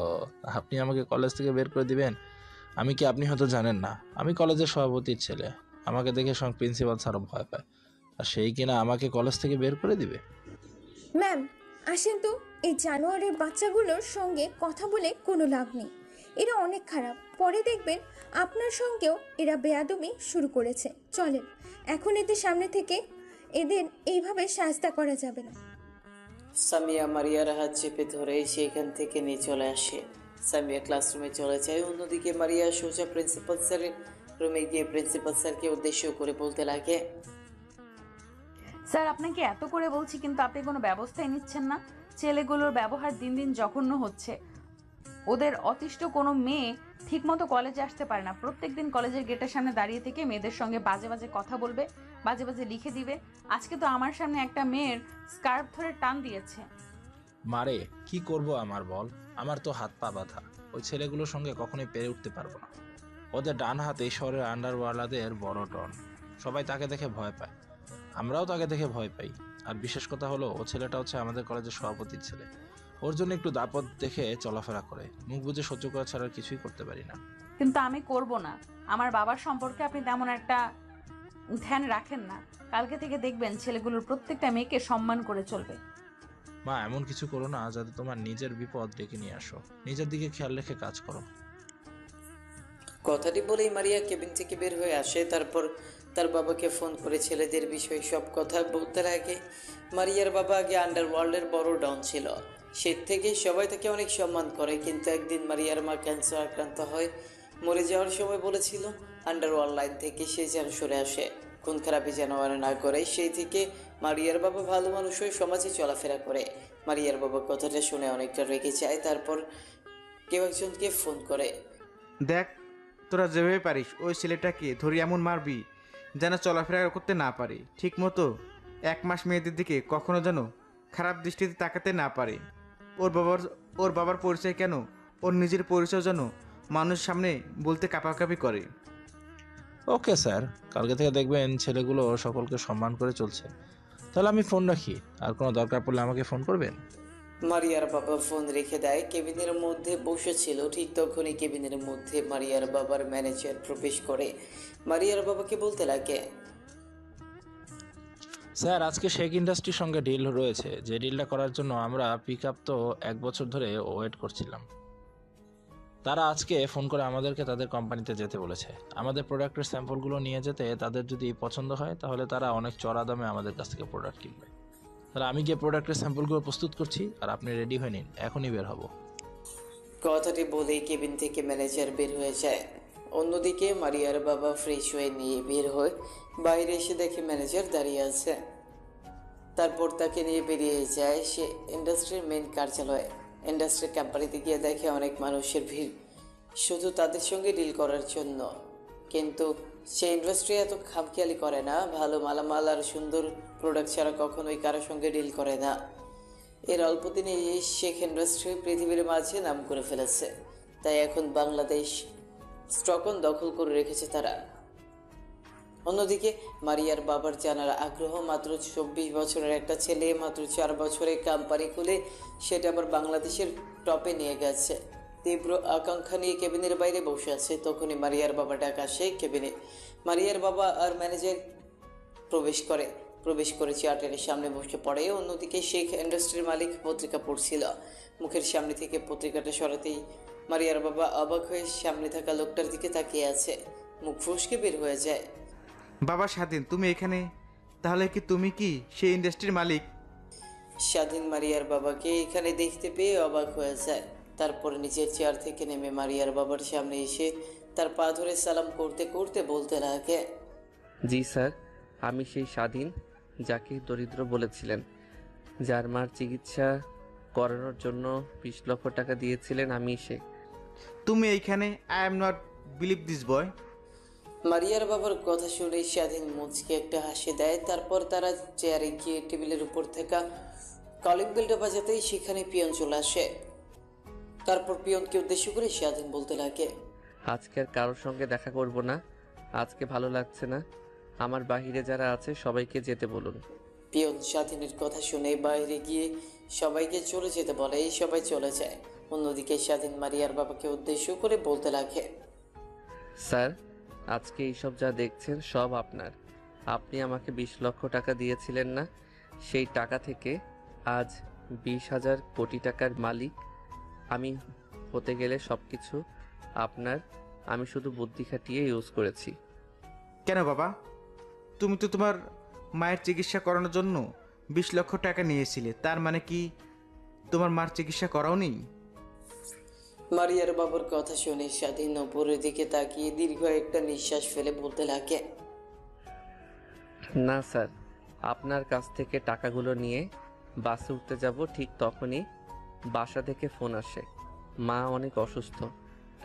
আপনি আমাকে কলেজ থেকে বের করে দিবেন? আমি কি, আপনি হয়তো জানেন না, আমি কলেজের সভাপতির ছেলে। আমাকে দেখে সঙ্গে প্রিন্সিপাল স্যারও ভয় পায়, আর সেই কিনা আমাকে কলেজ থেকে বের করে দিবে? ম্যাম আসেন তো, এই জানোয়ারের বাচ্চাগুলোর সঙ্গে কথা বলে কোনো লাভ নেই। এরা অনেক খারাপ, পরে দেখবেন আপনার সঙ্গেও এরা বেয়াদবি শুরু করেছে। চলেন এখন এদের সামনে থেকে, এদের এইভাবে শাস্তা করা যাবে না। সামিয়া মারিয়ার হাত চেপে ধরে সেখান থেকে নিয়ে চলে আসে। সামিয়া ক্লাসরুমে চলে যায়। অন্যদিকে মারিয়া সোজা প্রিন্সিপাল স্যারের রুমে গিয়ে প্রিন্সিপাল স্যারকে উদ্দেশ্য করে বলতে লাগে, স্যার, আপনাকে এত করে বলছি কিন্তু আপনি কোনো ব্যবস্থাই নিচ্ছেন না। ছেলেগুলোর ব্যবহার দিন দিন জঘন্য হচ্ছে। ওদের অতিষ্ঠ কোনো মেয়ে ঠিকমতো কলেজে আসতে পারে না। প্রত্যেকদিন কলেজের গেটের সামনে দাঁড়িয়ে থেকে মেয়েদের সঙ্গে বাজে বাজে কথা বলবে, বাজে বাজে লিখে দিবে। আজকে তো আমার সামনে একটা মেয়ের স্কার্ফ ধরে টান দিয়েছে। মারে, কি করব আমার বল? আমার তো হাত পা বাঁধা। ওই ছেলেগুলোর সঙ্গে কখনোই পেরে উঠতে পারবো না। ওদের ডান হাত এই শহরের আন্ডারওয়ার্ল্ডদের বড় টন। সবাই তাকে দেখে ভয় পায়, আমরাও তাকে দেখে ভয় পাই। আর বিশেষ কথা হলো, ও ছেলেটা হচ্ছে আমাদের কলেজের সভাপতির ছেলে। ওর জন্য একটু দাপট দেখে চলাফেরা করে, মুখ বুজে সহ্য করা ছাড়া আর কিছুই করতে পারি না। কিন্তু আমি করব না। আমার বাবার সম্পর্কে আপনি তেমন একটা ধ্যান রাখেন না। কালকে থেকে দেখবেন ছেলেগুলোর প্রত্যেকটা মেয়েকে সম্মান করে চলবে। মা, এমন কিছু করো না যাতে তোমার নিজের বিপদ ডেকে নিয়ে আসো। নিজের দিকে খেয়াল রেখে কাজ করো। কথাটি বলেই মারিয়া কেবিন থেকে বের হয়ে আসে। তারপর তার বাবাকে ফোন করে ছেলেদের বিষয়ে সব কথা বলতে লাগে। মারিয়ার বাবা আগে আন্ডারওয়ার্ল্ডের বড় ডন ছিল, সে থেকে সবাই তাকে অনেক সম্মান করে। কিন্তু একদিন মারিয়ার মা ক্যান্সার আক্রান্ত হয়। মরে যাওয়ার সময় বলেছিল আন্ডারওয়ার্ল্ড লাইন থেকে সে যেন সরে আসে, খুন খারাপি যেন আর না করে। সেই থেকে মারিয়ার বাবা ভালো মানুষ হয়ে সমাজে চলাফেরা করে। মারিয়ার বাবা কথাটা শুনে অনেকটা রেগে যায়। তারপর কেউ একজনকে ফোন করে, দেখ, তোরা যেভাবে পারিস ওই ছেলেটাকে ধরে এমন মারবি যেন চলাফেরা করতে না পারে। ঠিক মতো 1 মাস মেয়েদের দিকে কখনো যেন খারাপ দৃষ্টিতে তাকাতে না পারে। ওর বাবার পরিচয় কেন, ওর নিজের পরিচয় যেন মানুষের সামনে বলতে কাঁপাকাঁপি করে। ওকে স্যার, কালকে থেকে দেখবেন ছেলেগুলো সকলকে সম্মান করে চলছে। তাহলে আমি ফোন রাখি, আর কোনো দরকার পড়লে আমাকে ফোন করবেন। মারিয়ার বাবা ফোন রেখে দেয়। কেবিনের মধ্যে বসেছিল, ঠিক তখনই কেবিনের মধ্যে মারিয়ার বাবার ম্যানেজার প্রবেশ করে। মারিয়ার বাবাকে বলতে লাগে, স্যার, আজকে শেখ ইন্ডাস্ট্রির সঙ্গে ডিল রয়েছে। যে ডিলটা করার জন্য আমরা পিক আপ তো 1 বছর ধরে ওয়েট করছিলাম। তারা আজকে ফোন করে আমাদেরকে তাদের কোম্পানিতে যেতে বলেছে। আমাদের প্রোডাক্টের স্যাম্পলগুলো নিয়ে যেতে, তাদের যদি পছন্দ হয় তাহলে তারা অনেক চড়া দামে আমাদের কাছ থেকে প্রোডাক্ট কিনবে। তাহলে আমি গিয়ে প্রোডাক্টের স্যাম্পলগুলো প্রস্তুত করছি, আর আপনি রেডি হয়ে নিন, এখনই বের হব। কথাটি বলেই কেবিন থেকে ম্যানেজার বের হয়ে যায়। অন্যদিকে মারিয়ার বাবা ফ্রেশ হয়ে নিয়ে বের হয়। বাইরে এসে দেখে ম্যানেজার দাঁড়িয়ে আছে। তারপর তাকে নিয়ে বেরিয়ে যায় সে ইন্ডাস্ট্রির মেন কার্যালয়ে। ইন্ডাস্ট্রির কোম্পানিতে গিয়ে দেখে অনেক মানুষের ভিড়, শুধু তাদের সঙ্গে ডিল করার জন্য। কিন্তু সে ইন্ডাস্ট্রি এত খামখেয়ালি করে না। ভালো মালামাল আর সুন্দর প্রোডাক্ট ছাড়া কখনোই কারোর সঙ্গে ডিল করে না। এর অল্প দিনে শেখ ইন্ডাস্ট্রি পৃথিবীর মাঝে নাম করে ফেলেছে। তাই এখন বাংলাদেশ স্টকন দখল করে রেখেছে তারা। অন্যদিকে মারিয়ার বাবার জানার আগ্রহ। মাত্র 24 বছরের একটা ছেলে মাত্র 4 বছরে কোম্পানি খুলে সেটা আবার বাংলাদেশের টপে নিয়ে গেছে। তীব্র আকাঙ্ক্ষা নিয়ে কেবিনের বাইরে বসে আছে। তখনই মারিয়ার বাবা ডাক আসে কেবিনে। মারিয়ার বাবা আর ম্যানেজার প্রবেশ করে। প্রবেশ করে চেয়ারটার সামনে বসে পড়ে। অন্যদিকে শেখ ইন্ডাস্ট্রির মালিক পত্রিকা পড়ছিল। মুখের সামনে থেকে পত্রিকাটা সরাতেই মারিয়ার বাবা অবাক হয়ে সামনে থাকা লোকটার দিকে তাকিয়ে আছে। মুখ ফসকে বের হয়ে যায়। বাবা স্বাধীন, তুমি এখানে? তাহলে কি তুমি কি সেই ইন্ডাস্ট্রির মালিক? স্বাধীন মারিয়ার বাবাকে এখানে দেখতে পেয়ে অবাক হয়ে যায়। তারপর নিজের চেয়ার থেকে নেমে মারিয়ার বাবার সামনে এসে তার পা ধরে সালাম করতে করতে বলতে লাগে, জি স্যার, আমি সেই স্বাধীন যাকে দরিদ্র বলেছিলেন, যার মার চিকিৎসা করানোর জন্য 20 লক্ষ টাকা দিয়েছিলেন, আমি সে। তুমি এইখানে? I am not believe this boy. মারিয়ার বাবার কথা শুনে স্বাধীন মুচকে একটা হাসি দেয়। তারপর তারা চেয়ারে গিয়ে টেবিলের উপর থাকা কলিং বেলটা বাজাতেই সেখানে পিয়ন চলে আসে। তারপর পিয়নকে উদ্দেশ্য করে স্বাধীন বলতে লাগে, আজকে আর কারোর সঙ্গে দেখা করব না, আজকে ভালো লাগছে না। আমার বাহিরে যারা আছে সবাইকে যেতে বলুন। পিয়ন স্বাধীনের কথা শুনে বাইরে গিয়ে সবাইকে চলে যেতে বলে। এই সবাই চলে যায়। অন্যদিকে স্বাধীন মারিয়ার বাবাকে উদ্দেশ্য করে বলতে লাগে, স্যার, আজকে এইসব যা দেখছেন সব আপনার। আপনি আমাকে 20 লক্ষ টাকা দিয়েছিলেন না? সেই টাকা থেকে আজ 20,000 কোটি টাকার মালিক আমি হতে গেলে সব কিছু আপনার। আমি শুধু বুদ্ধি খাটিয়ে ইউজ করেছি। কেন বাবা? তুমি তো তোমার মায়ের চিকিৎসা করানোর জন্য 20 লক্ষ টাকা নিয়েছিলে, তার মানে কি তোমার মার চিকিৎসা করাওনি? মারিয়ার বাবার কথা শুনে স্বাধীন উপরের দিকে তাকিয়ে দীর্ঘ একটা নিঃশ্বাস ফেলে বলতে লাগে, না স্যার, আপনার কাছ থেকে টাকাগুলো নিয়ে বাসে উঠতে যাব, ঠিক তখনই বাসা থেকে ফোন আসে, মা অনেক অসুস্থ।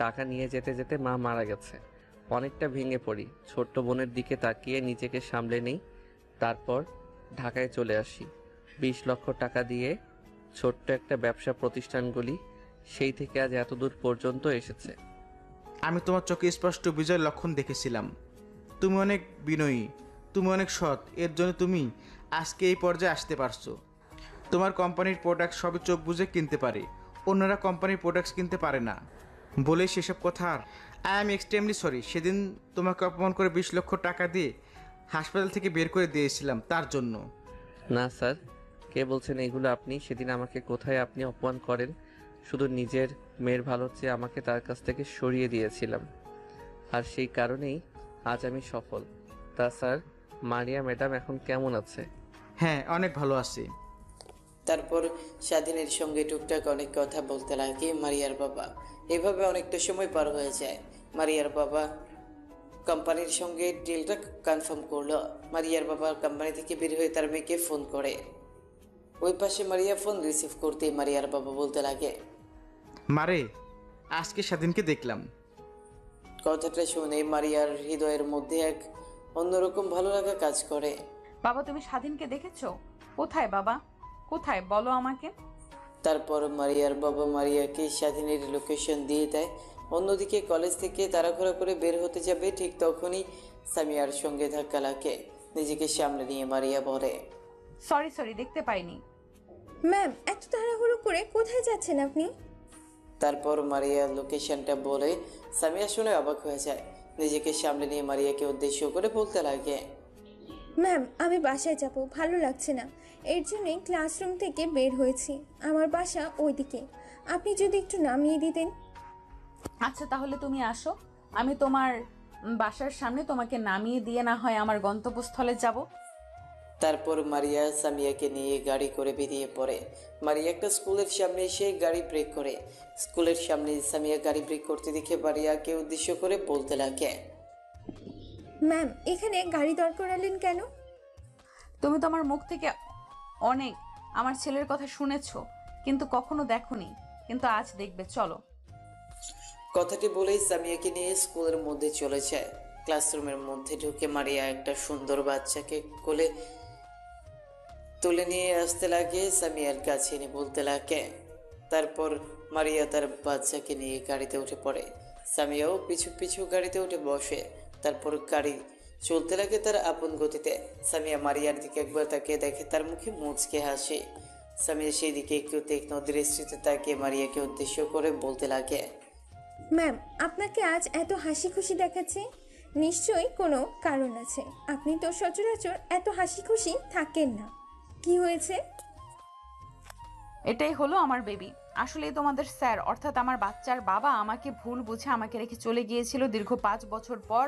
টাকা নিয়ে যেতে যেতে মা মারা গেছে। অনেকটা ভেঙে পড়ি। ছোট্ট বোনের দিকে তাকিয়ে নিজেকে সামলে নেই। তারপর ঢাকায় চলে আসি। 20 লক্ষ টাকা দিয়ে ছোট্ট একটা ব্যবসা প্রতিষ্ঠানগুলি সেই থেকে আজ এত দূর পর্যন্ত এসেছে। আমি তোমার চোখে স্পষ্ট বিজয়ের লক্ষণ দেখেছিলাম। তুমি অনেক বিনয়ী, তুমি অনেক সৎ, এর জন্য তুমি আজকে এই পর্যায়ে আসতে পারছো। তোমার কোম্পানির প্রোডাক্ট সবই চোখ বুঝে কিনতে পারে, অন্যরা কোম্পানির প্রোডাক্টস কিনতে পারে না বলে সেসব কথা। আর আই এম এক্সট্রিমলি সরি, সেদিন তোমাকে অপমান করে 20 লক্ষ টাকা দিয়ে হাসপাতাল থেকে বের করে দিয়েছিলাম তার জন্য। না স্যার, কে বলছেন এগুলো আপনি? সেদিন আমাকে কোথায় আপনি অপমান করেন? শুধু নিজের মেয়ের ভালো চেয়ে আমাকে তার কাছ থেকে সরিয়ে দিয়েছিলাম, আর সেই কারণেই আজ আমি সফল। তা স্যার, মারিয়া ম্যাডাম এখন কেমন আছে? হ্যাঁ, অনেক ভালো আছে। তারপর স্বাধীনের সঙ্গে টুকটাক অনেক কথা বলতে লাগে মারিয়ার বাবা। এভাবে অনেকটা সময় পার হয়ে যায়। মারিয়ার বাবা কোম্পানির সঙ্গে ডিলটা কনফার্ম করলো। মারিয়ার বাবা কোম্পানি থেকে বের হয়ে তার মেয়েকে ফোন করে। ওই পাশে মারিয়া ফোন রিসিভ করতেই মারিয়ার বাবা বলতে লাগে, মারে, আজকে স্বাধীনকে দেখলাম। কথাটা শুনে মারিয়ার হৃদয়ের মধ্যে এক অন্যরকম ভালো লাগা কাজ করে। বাবা, তুমি স্বাধীনকে দেখেছো? কোথায় বাবা, কোথায় বলো আমাকে। তারপর মারিয়ার বাবা মারিয়াকে স্বাধীনের লোকেশন দিয়ে দেয়। অন্যদিকে কলেজ থেকে তাড়াহুড়া করে বের হতে যাবে, ঠিক তখনই সামিয়ার সঙ্গে ধাক্কা লাগে। নিজেকে সামনে নিয়ে মারিয়া বলে, সরি, দেখতে পাইনি। ম্যাম, এত তাড়াহুড়ো করে কোথায় যাচ্ছেন আপনি? তারপর মারিয়া লোকেশনটা বলে সামিয়া শুনে অবাক হয়ে যায়। নিজেকে সামনে নিয়ে মারিয়াকে উদ্দেশ্য করে বলতে লাগে, ম্যাম, আমি বাসায় যাব, ভালো লাগছে না, এর জন্যই ক্লাসরুম থেকে বের হয়েছি। আমার বাসা ওইদিকে, আপনি যদি একটু নামিয়ে দিতেন। আচ্ছা, তাহলে তুমি আসো, আমি তোমার বাসার সামনে তোমাকে নামিয়ে দিয়ে না হয় আমার গন্তব্যস্থলে যাব। তারপর মারিয়া সামিয়াকে নিয়ে গাড়ি করে বেরিয়ে পড়ে। মারিয়া একটা স্কুলের সামনে এসে গাড়ি ব্রেক করে। স্কুলের সামনে সামিয়া গাড়ি ব্রেক করতে দেখে মারিয়াকে উদ্দেশ্য করে বলতে লাগে, ম্যাম, এখানে গাড়ি দর করালেন কেন? তুমি তোমার মুখ থেকে অনেক আমার ছেলের কথা শুনেছো, কিন্তু কখনো দেখোনি, কিন্তু আজ দেখবে, চলো। কথাটি বলেই সামিয়াকে নিয়ে স্কুলের মধ্যে চলে যায়। ক্লাসরুমের মধ্যে ঢুকে মারিয়া একটা সুন্দর বাচ্চাকে কোলে তুলে নিয়ে আসতে লাগে, সামিয়ার কাছে এনে বলতে লাগে। তারপর মারিয়া তার বাচ্চাকে নিয়ে গাড়িতে উঠে পড়ে। সামিয়াও পিছু পিছু গাড়িতে উঠে বসে। তারপর গাড়ি চলতে লাগে তার আপন গতিতে। সামিয়া মারিয়ার দিকে একবার তাকিয়ে দেখে তার মুখে মুচকে হাসে। সামিয়া সেই দিকে একটু তীক্ষ্ণ দৃষ্টিতে তাকিয়ে মারিয়াকে উদ্দেশ্য করে বলতে লাগে, ম্যাম, আপনাকে আজ এত হাসি খুশি দেখাচ্ছে, নিশ্চয়ই কোনো কারণ আছে। আপনি তো সচরাচর এত হাসি খুশি থাকেন না। কি হয়েছে? এটাই হলো আমার বেবি। আসলে তোমাদের স্যার অর্থাৎ আমার বাচ্চার বাবা আমাকে ভুল বুঝে আমাকে রেখে চলে গিয়েছিল দীর্ঘ 5 বছর পর।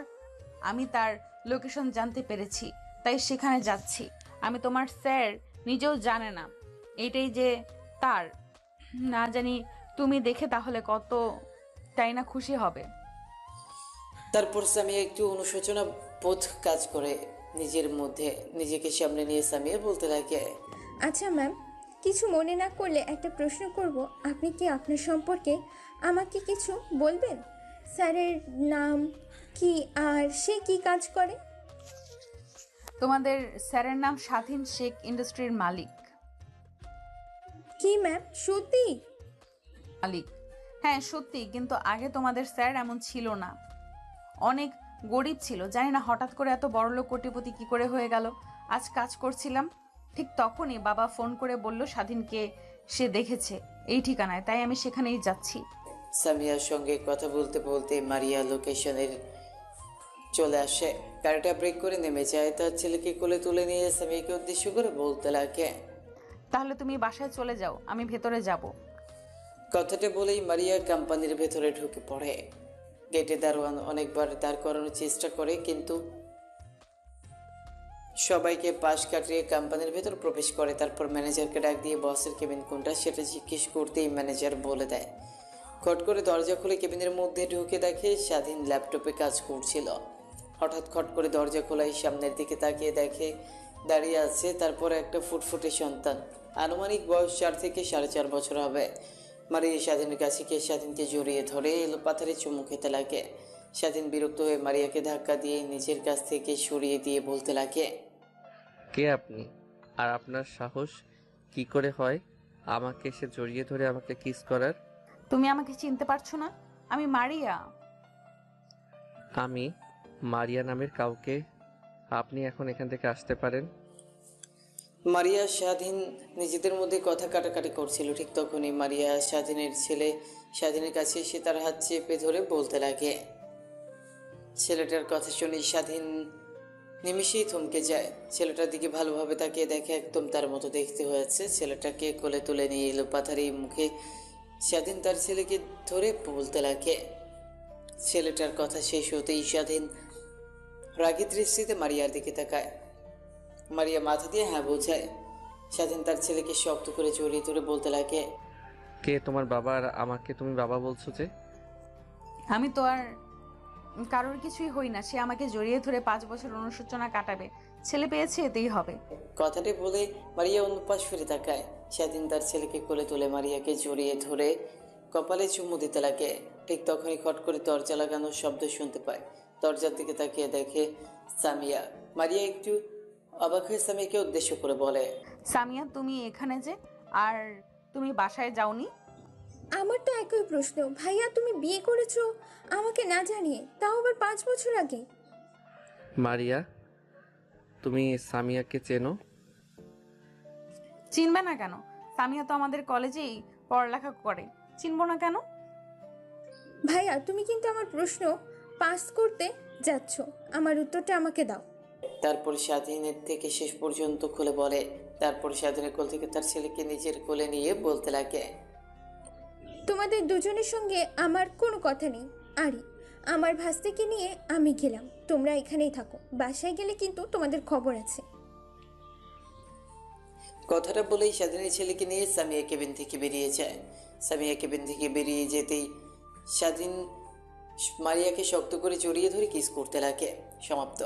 আমি তার লোকেশন জানতে পেরেছি, তাই সেখানে যাচ্ছি। আমি তোমার স্যার নিজেও জানে না এটাই যে তার, না জানি তুমি দেখে তাহলে কত তাই না খুশি হবে। তারপর সামিয়া একটু অনুশোচনা বোধ কাজ করে নিজের মধ্যে। নিজেকে সামনে নিয়ে সামিয়া বলতে লাগে, আচ্ছা ম্যাম, কিছু মনে না করলে একটা প্রশ্ন করব। আপনি কি আপনার সম্পর্কে আমাকে কিছু বলবেন? স্যারের নাম কি আর সে কি কাজ করে? তোমাদের স্যারের নাম স্বাধীন শেখ, ইন্ডাস্ট্রির মালিক। কি ম্যাম, সত্যি? মালিক, হ্যাঁ সত্যি। কিন্তু আগে তোমাদের স্যার এমন ছিল না, অনেক গরিব ছিল। জানি না হঠাৎ করে এত বড়লোক কোটিপতি কি করে হয়ে গেল। আজ কাজ করছিলাম, ঠিক তখনই বাবা ফোন করে বলল স্বাধীনকে সে দেখেছে এই ঠিকানায়, তাই আমি সেখানেই যাচ্ছি। সামিয়ার সঙ্গে কথা বলতে বলতে মারিয়া লোকেশনের চলে আসে। গাড়িটা ব্রেক করে নেমে যায়। তার ছেলেকে কোলে তুলে নিয়ে সামিয়াকে উদ্দেশ্য করে বলতে লাগে, তাহলে তুমি বাসায় চলে যাও, আমি ভেতরে যাব। কথাটা বলেই মারিয়া কোম্পানির ভেতরে ঢুকে পড়ে। গেটে দারোয়ান অনেকবার দাঁড় করানোর চেষ্টা করে, কিন্তু সবাইকে পাশ কাটিয়ে কোম্পানির ভেতর প্রবেশ করে। তারপর ম্যানেজারকে ডাক দিয়ে বসের কেবিন কোনটা সেটা জিজ্ঞেস করতেই ম্যানেজার বলে দেয়। খট করে দরজা খুলে কেবিনের মধ্যে ঢুকে দেখে স্বাধীন ল্যাপটপে কাজ করছিল। হঠাৎ খট করে দরজা খোলাই সামনের দিকে তাকিয়ে দেখে দাঁড়িয়ে আছে তারপর একটা ফুটফুটে সন্তান। আনুমানিক বয়স 4 থেকে 4.5 বছর হবে। মারিয়া স্বাধীনের কাছে গিয়ে স্বাধীনকে জড়িয়ে ধরে এলো পাথারে চুমু খেতে লাগে। স্বাধীন বিরক্ত হয়ে মারিয়াকে ধাক্কা দিয়ে নিজের কাছ থেকে সরিয়ে দিয়ে বলতে লাগে, কে আপনি? আর আপনার সাহস কি করে হয় আমাকে এসে জড়িয়ে ধরে আমাকে কিস করার? তুমি আমাকে চিনতে পারছো না? আমি মারিয়া। আমি মারিয়া নামের কাউকে? আপনি এখন এখান থেকে আসতে পারেন। মারিয়া স্বাধীন নিজেদের মধ্যে কথা কাটাকাটি করছিল। ঠিক তখনই মারিয়া স্বাধীনের ছেলে স্বাধীনের কাছে এসে তার হাত চেপে ধরে বলতে লাগে। ছেলেটার কথা শুনে স্বাধীন নিমিষেই থমকে যায়। ছেলেটার দিকে ভালোভাবে তাকিয়ে দেখে একদম তার মতো দেখতে হয়েছে। ছেলেটাকে কোলে তুলে নিয়ে এলো পাথারি মুখে স্বাধীন তার ছেলেকে ধরে বলতে লাগে। ছেলেটার কথা শেষ হতেই স্বাধীন রাগী দৃষ্টিতে মারিয়ার দিকে তাকায়। মারিয়া মাথা দিয়ে হ্যাঁ বোঝায়। স্বাধীন তার ছেলেকে শক্ত করে জড়িয়ে ধরে বলতে লাগে, কে তোমার বাবা আর আমাকে তুমি বাবা বলছো যে? আমি তো আর কারোর কিছুই হই না। সে আমাকে জড়িয়ে ধরে 5 বছর অনুশোচনা কাটাবে। ছেলে পেয়েছে, এতেই হবে। কথাটি বলে মারিয়া অন্য পাশ ফিরে তাকায়। স্বাধীন তার ছেলেকে কোলে তুলে মারিয়াকে জড়িয়ে ধরে কপালে চুমু দিতে লাগে। ঠিক তখনই খট করে দরজা লাগানোর শব্দ শুনতে পায়। দরজার দিকে তাকিয়ে দেখে সামিয়া। মারিয়া একটু অবাক হয়ে সামিয়াকে উদ্দেশ্য করে বলে, সামিয়া, তুমি এখানে যে, আর তুমি বাসায় যাওনি? আমার তো একই প্রশ্ন। ভাইয়া, তুমি বিয়ে করেছো আমাকে না জানিয়ে, তাও আবার 5 বছর আগে। মারিয়া, তুমি সামিয়াকে চেনো? চিনবে না কেন? সামিয়া তো আমাদের কলেজেই পড়ালেখা করে, চিনবো না কেন? ভাইয়া, তুমি কিন্তু আমার প্রশ্ন পাস করতে যাচ্ছ। আমার উত্তরটা আমাকে দাও। তারপর স্বাধীনের থেকে শেষ পর্যন্ত খুলে বলে। তারপর স্বাধীনের কোল থেকে তার ছেলেকে নিজের কোলে নিয়ে বলতে লাগে, তোমাদের দুজনের সঙ্গে আমার কোনো কথা নেই। আরে, আমার ভাস্তিকে নিয়ে আমি গেলাম, তোমরা এখানেই থাকো। বাসায় গেলে কিন্তু তোমাদের খবর আছে। কথাটা বলেই স্বাধীনের ছেলেকে নিয়ে সামিয়া কেবিন থেকে বেরিয়ে যায়। সামিয়া কেবিন থেকে বেরিয়ে যেতেই স্বাধীন মারিয়াকে শক্ত করে জড়িয়ে ধরে কিস করতে লাগে। সমাপ্ত।